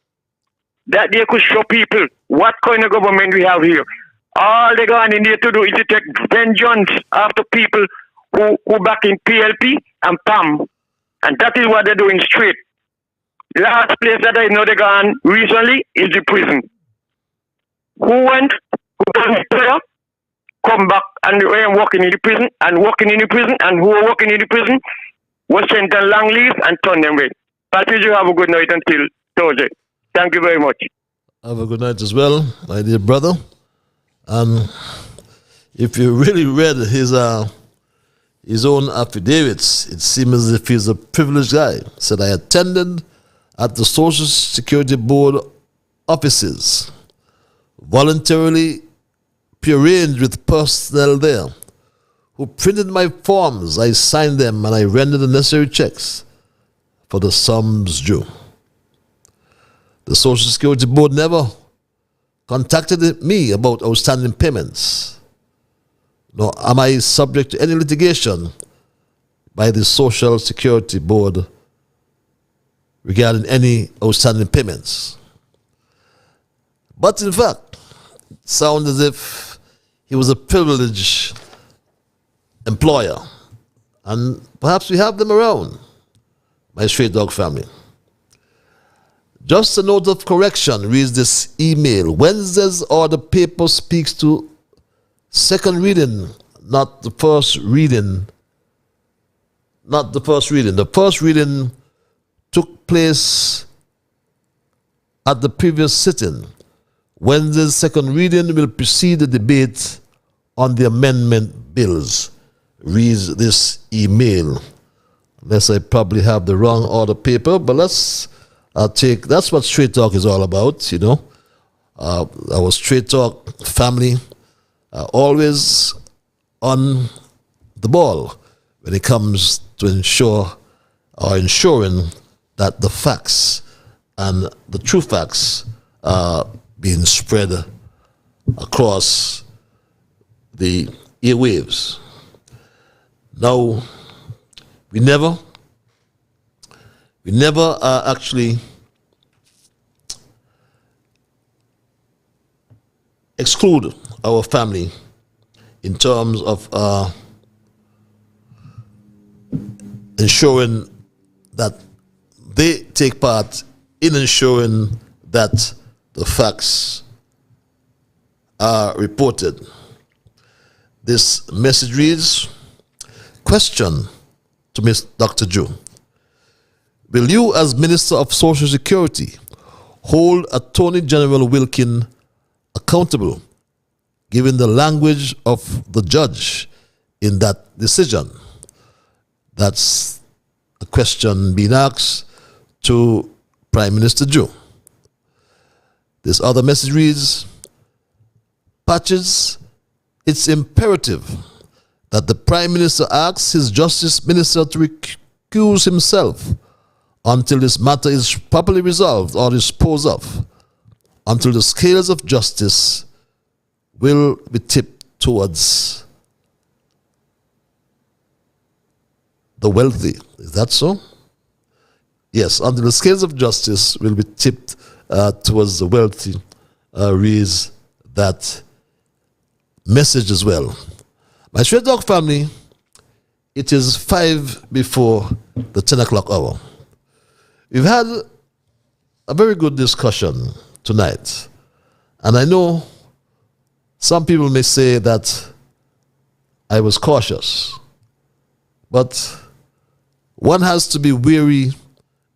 that they could show people what kind of government we have here. All they going in there to do is to take vengeance after people who back in PLP and PAM. And that is what they're doing straight. Last place that I know they gone recently is the prison. Who went, who done prayer, come back and they were working in the prison and working in the prison, and who were working in the prison was sent on long leave and turned them away. Patrick, you have a good night until Thursday. Thank you very much. Have a good night as well, my dear brother. If you really read his own affidavits, it seems as if he's a privileged guy. Said, I attended at the Social Security Board offices, voluntarily prearranged with personnel there, who printed my forms. I signed them and I rendered the necessary checks for the sums due. The Social Security Board never contacted me about outstanding payments, nor am I subject to any litigation by the Social Security Board regarding any outstanding payments. But in fact, it sounds as if he was a privileged employer, and perhaps we have them around, my Straight Dog family. Just a note of correction reads this email. Wednesday's order paper speaks to second reading, not the first reading. Not the first reading. The first reading took place at the previous sitting. Wednesday's second reading will precede the debate on the amendment bills, reads this email. Unless I probably have the wrong order paper, but that's what Straight Talk is all about, you know. Our Straight Talk family always on the ball when it comes to ensuring that the facts and the true facts are being spread across the airwaves. Now, we never actually exclude our family in terms of ensuring that they take part in ensuring that the facts are reported. This message reads, question to Ms. Dr. Joe. Will you, as Minister of Social Security, hold Attorney General Wilkin accountable, given the language of the judge in that decision? That's a question being asked to Prime Minister Joe. This other message reads, Patches, it's imperative that the Prime Minister asks his Justice Minister to recuse himself until this matter is properly resolved or disposed of, until the scales of justice will be tipped towards the wealthy. Is that so? Yes, until the scales of justice will be tipped towards the wealthy, reads that message as well. My Straight Dog family, it is 5 before the 10 o'clock hour. We've had a very good discussion tonight, and I know some people may say that I was cautious, but one has to be wary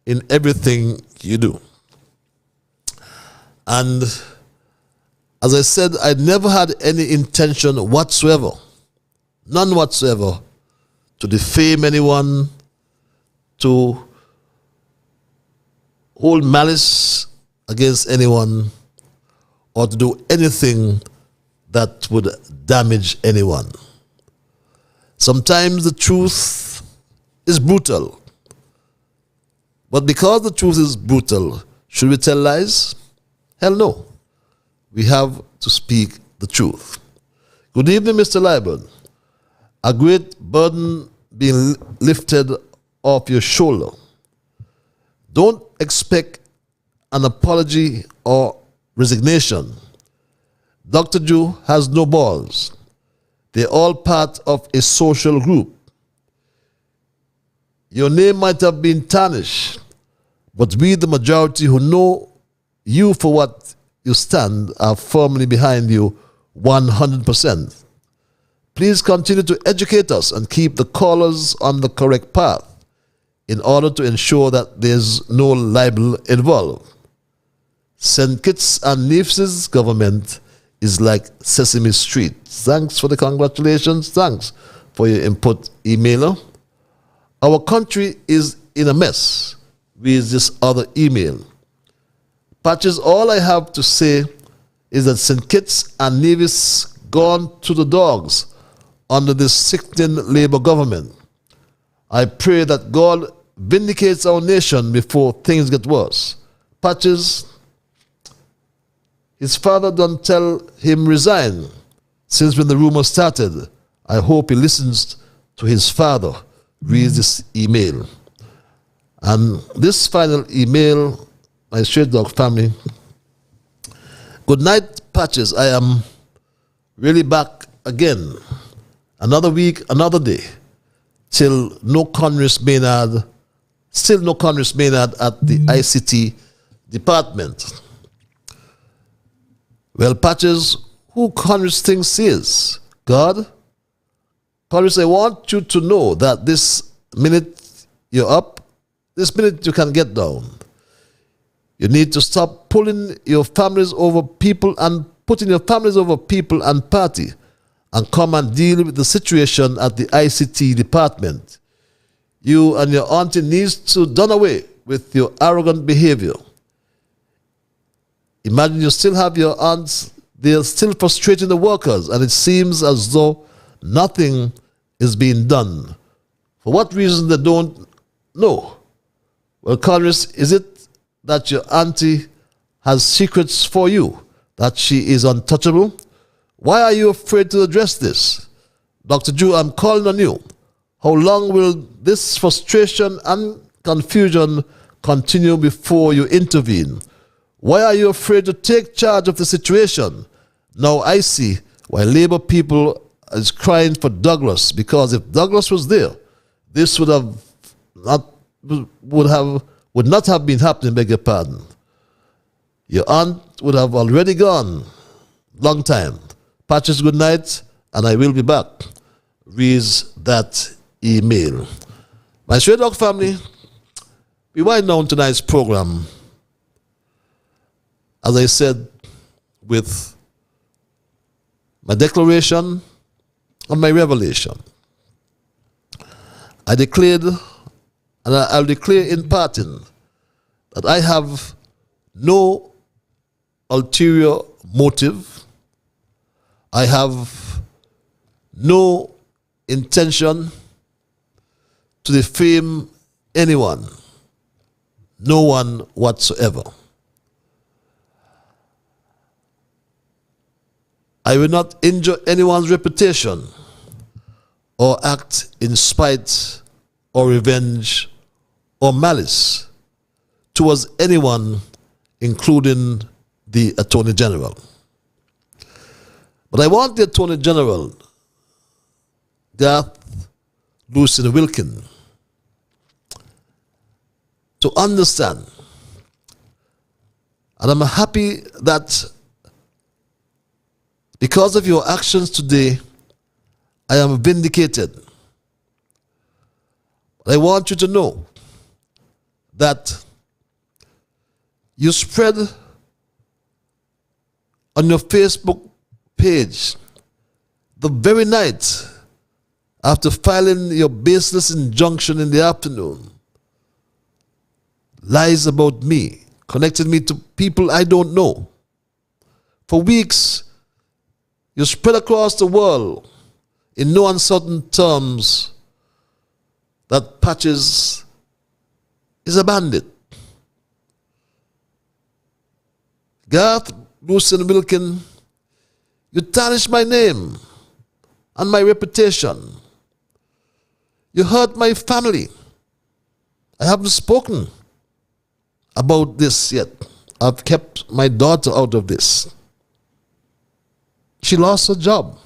in everything you do. And as I said, I never had any intention whatsoever, none whatsoever, to defame anyone, to hold malice against anyone, or to do anything that would damage anyone. Sometimes the truth is brutal, But because the truth is brutal, should we tell lies? Hell no. We have to speak the truth. Good evening, Mr. Liburn. A great burden being lifted off your shoulder. Don't expect an apology or resignation. Dr. Jew has no balls. They're all part of a social group. Your name might have been tarnished, but we, the majority who know you for what you stand, are firmly behind you 100%. Please continue to educate us and keep the callers on the correct path in order to ensure that there's no libel involved. St. Kitts and Nevis' government is like Sesame Street. Thanks for the congratulations. Thanks for your input, emailer. Our country is in a mess with this other email. Patches, all I have to say is that St. Kitts and Nevis gone to the dogs under this sickening Labour government. I pray that God vindicates our nation before things get worse. Patches, his father don't tell him resign since when the rumor started. I hope he listens to his father. Read this email. And this final email, my straight dog family. Good night, Patches. I am really back again. Another week, another day. Till no Congress Maynard, still no Congress Maynard at the ICT department. Well, Patches, who Congress thinks he is? God? Congress, I want you to know that this minute you're up, this minute you can get down. You need to stop pulling your families over people and putting your families over people and party and come and deal with the situation at the ICT department. You and your auntie needs to done away with your arrogant behavior. Imagine you still have your aunts, they're still frustrating the workers, and it seems as though nothing is being done. For what reason they don't know? Well, Congress, is it that your auntie has secrets for you, that she is untouchable? Why are you afraid to address this? Dr. Jew, I'm calling on you. How long will this frustration and confusion continue before you intervene? Why are you afraid to take charge of the situation? Now I see why Labour people is crying for Douglas, because if Douglas was there, this would not have been happening, beg your pardon. Your aunt would have already gone long time. Patches, good night, and I will be back. Reads that email. My Stray Dog family, we wind down tonight's program, as I said, with my declaration and my revelation. I declared, and I'll declare in parting, that I have no ulterior motive. I have no intention to defame anyone, no one whatsoever. I will not injure anyone's reputation or act in spite or revenge or malice towards anyone, including the Attorney General. But I want the Attorney General, Garth Wilkin, to understand, and I'm happy that because of your actions today, I am vindicated. But I want you to know that you spread on your Facebook page the very night after filing your baseless injunction in the afternoon lies about me, connecting me to people I don't know. For weeks, you spread across the world in no uncertain terms that Patches is a bandit. Garth, Lucien, Wilkin, you tarnish my name and my reputation. You hurt my family. I haven't spoken about this yet. I've kept my daughter out of this. She lost her job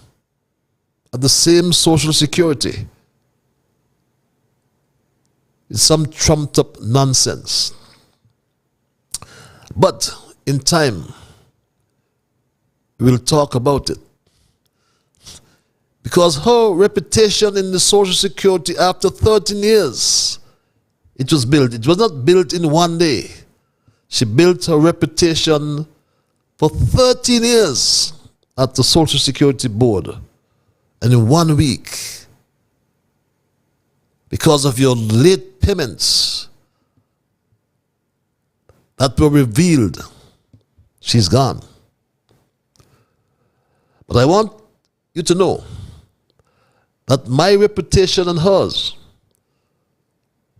at the same Social Security. It's some trumped up nonsense. But in time, we'll talk about it. Because her reputation in the Social Security after 13 years, it was built. It was not built in one day. She built her reputation for 13 years at the Social Security Board. And in 1 week, because of your late payments that were revealed, she's gone. But I want you to know that my reputation and hers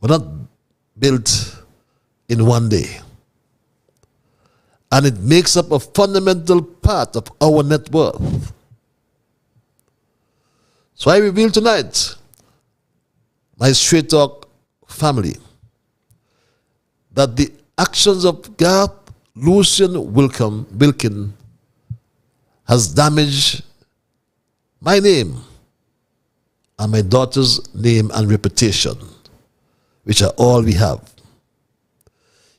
were not built in one day. And it makes up a fundamental part of our net worth. So I reveal tonight, my Straight Talk family, that the actions of Garth, Lucien, Wilkin has damaged my name and my daughter's name and reputation, which are all we have.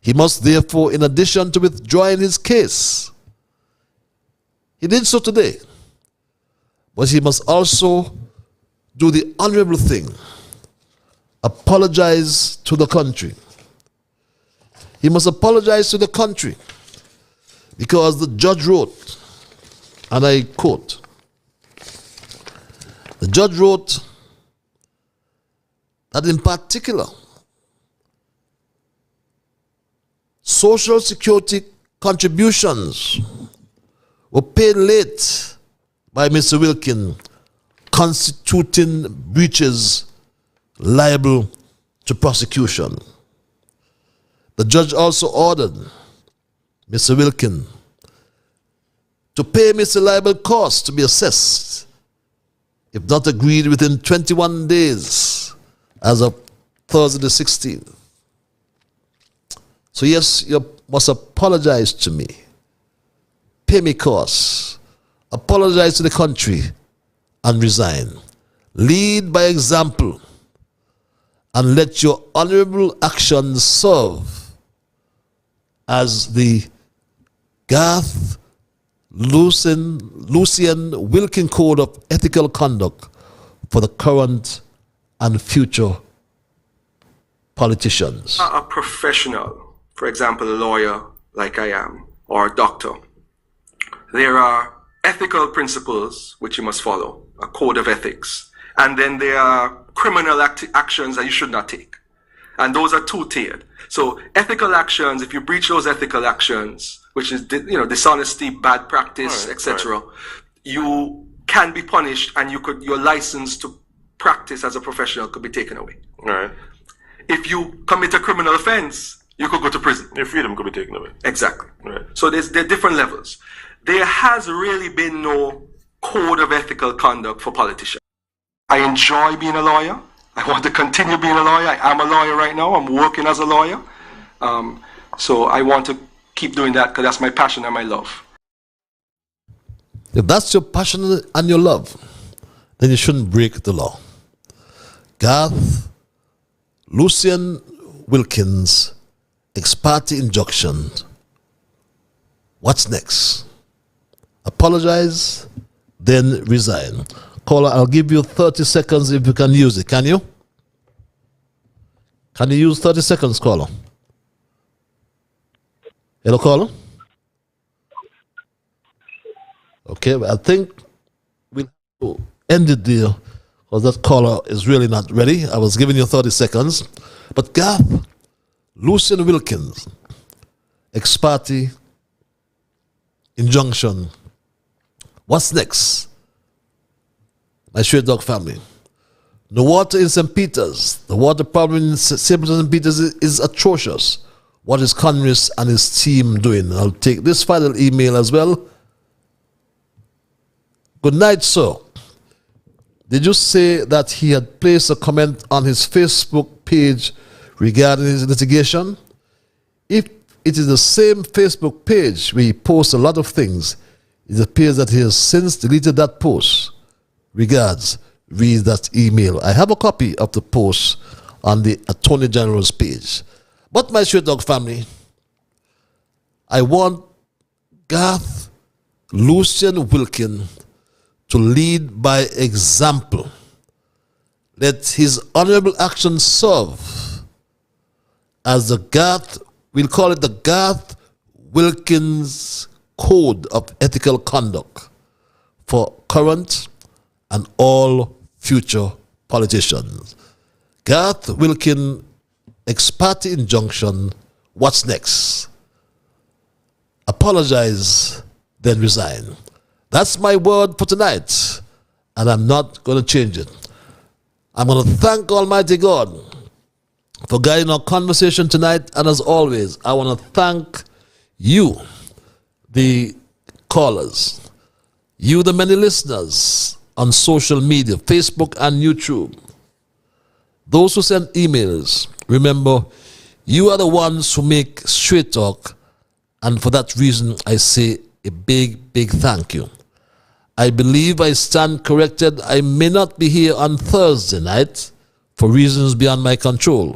He must therefore, in addition to withdrawing his case, he did so today, but he must also do the honorable thing, apologize to the country. He must apologize to the country because the judge wrote, and I quote, the judge wrote that in particular, Social Security contributions were paid late by Mr. Wilkin, constituting breaches liable to prosecution. The judge also ordered Mr. Wilkin to pay Mr. liable costs to be assessed, if not agreed within 21 days as of Thursday the 16th. So yes, you must apologize to me. Pay me costs. Apologize to the country and resign. Lead by example and let your honorable actions serve as the Garth, Lucien, Wilkin Code of Ethical Conduct for the current and future politicians. A professional, for example, a lawyer like I am, or a doctor, there are ethical principles which you must follow, a code of ethics. And then there are criminal actions that you should not take. And those are two-tiered. So ethical actions, if you breach those ethical actions, which is dishonesty, bad practice, etc., you can be punished, and your license to practice as a professional could be taken away. Right. If you commit a criminal offense, you could go to prison. Your freedom could be taken away. Exactly. Right. So there are different levels. There has really been no code of ethical conduct for politicians. I enjoy being a lawyer. I want to continue being a lawyer. I am a lawyer right now. I'm working as a lawyer. So I want to keep doing that because that's my passion and my love. If that's your passion and your love, then you shouldn't break the law. Garth, Lucien Wilkins, ex parte injunction. What's next? Apologize, then resign. Caller, I'll give you 30 seconds if you can use it. Can you? Can you use 30 seconds, caller? Hello, caller? Okay, I think we'll have to end it there because that caller is really not ready. I was giving you 30 seconds. But Garth, Lucien Wilkins, ex parte injunction. What's next? My Straight Dog family. The water in St. Peter's, the water problem in St. Peter's is atrocious. What is Congress and his team doing? I'll take this final email as well. Good night, sir. Did you say that he had placed a comment on his Facebook page regarding his litigation? If it is the same Facebook page where he posts a lot of things, it appears that he has since deleted that post. Regards, read that email. I have a copy of the post on the Attorney General's page. But my Straight Dog family, I want Garth Lucian Wilkin to lead by example. Let his honorable actions serve as the Garth, we'll call it the Garth Wilkins Code of Ethical Conduct for current and all future politicians. Garth Wilkin, ex-parte injunction, what's next? Apologize, then resign. That's my word for tonight, and I'm not going to change it. I'm going to thank Almighty God for guiding our conversation tonight, and as always, I want to thank you, the callers, you, the many listeners on social media, Facebook and YouTube, those who send emails. Remember, you are the ones who make Straight Talk, and for that reason, I say a big, big thank you. I believe I stand corrected. I may not be here on Thursday night for reasons beyond my control.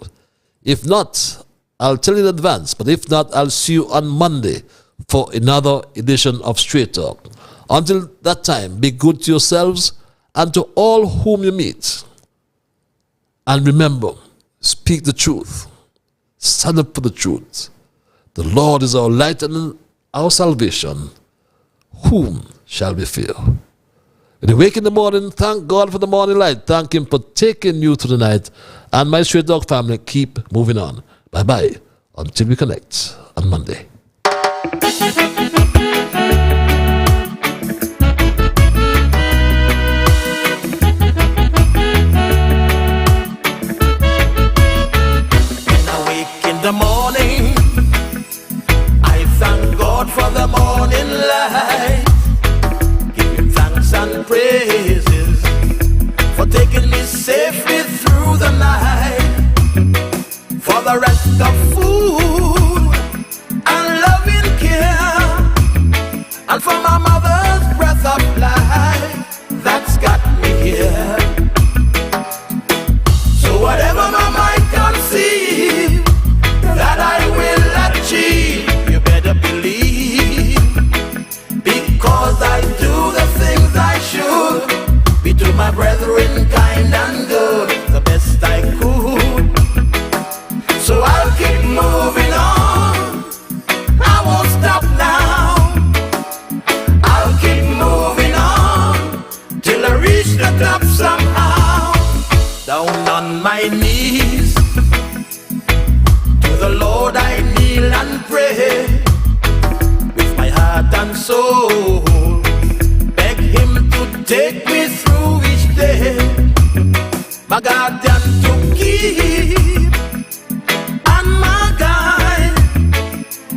If not, I'll tell you in advance, but if not, I'll see you on Monday for another edition of Straight Talk. Until that time, be good to yourselves and to all whom you meet. And remember, speak the truth. Stand up for the truth. The Lord is our light and our salvation. Whom shall we fear? When you wake in the morning, thank God for the morning light. Thank Him for taking you through the night. And my Straight Dog family, keep moving on. Bye-bye until we connect on Monday. The morning, I thank God for the morning light. Give Him thanks and praises for taking me safely through the night. For the rest of food and loving care, and for my mother's breath of life that's got me here. So whatever my mind conceives that I will achieve, you better believe, because I do the things I should, be to my brethren kind and good, the best I could. So I'll keep moving on, I won't stop now. I'll keep moving on till I reach the top somehow. Down on my knees the Lord I kneel and pray, with my heart and soul, beg Him to take me through each day, my guardian to keep and my guide,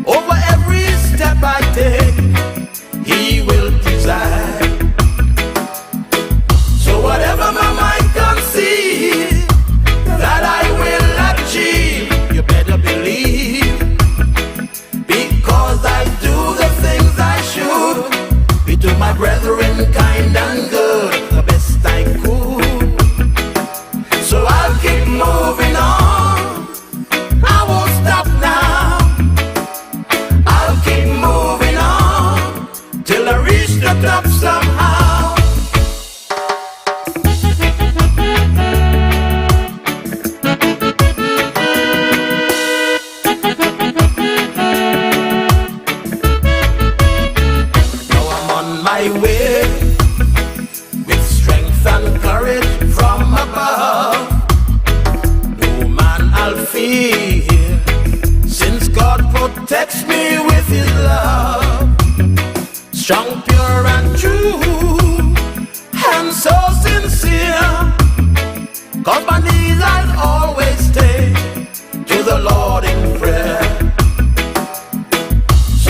over every step I take, He will preside. So whatever my mind conceives that I will achieve, you better believe, because I do the things I should, be to my brethren kind and good, the best I could. So I'll keep moving on, I won't stop now. I'll keep moving on till I reach the top somehow. Protects me with His love, strong, pure and true, and so sincere. the Lord.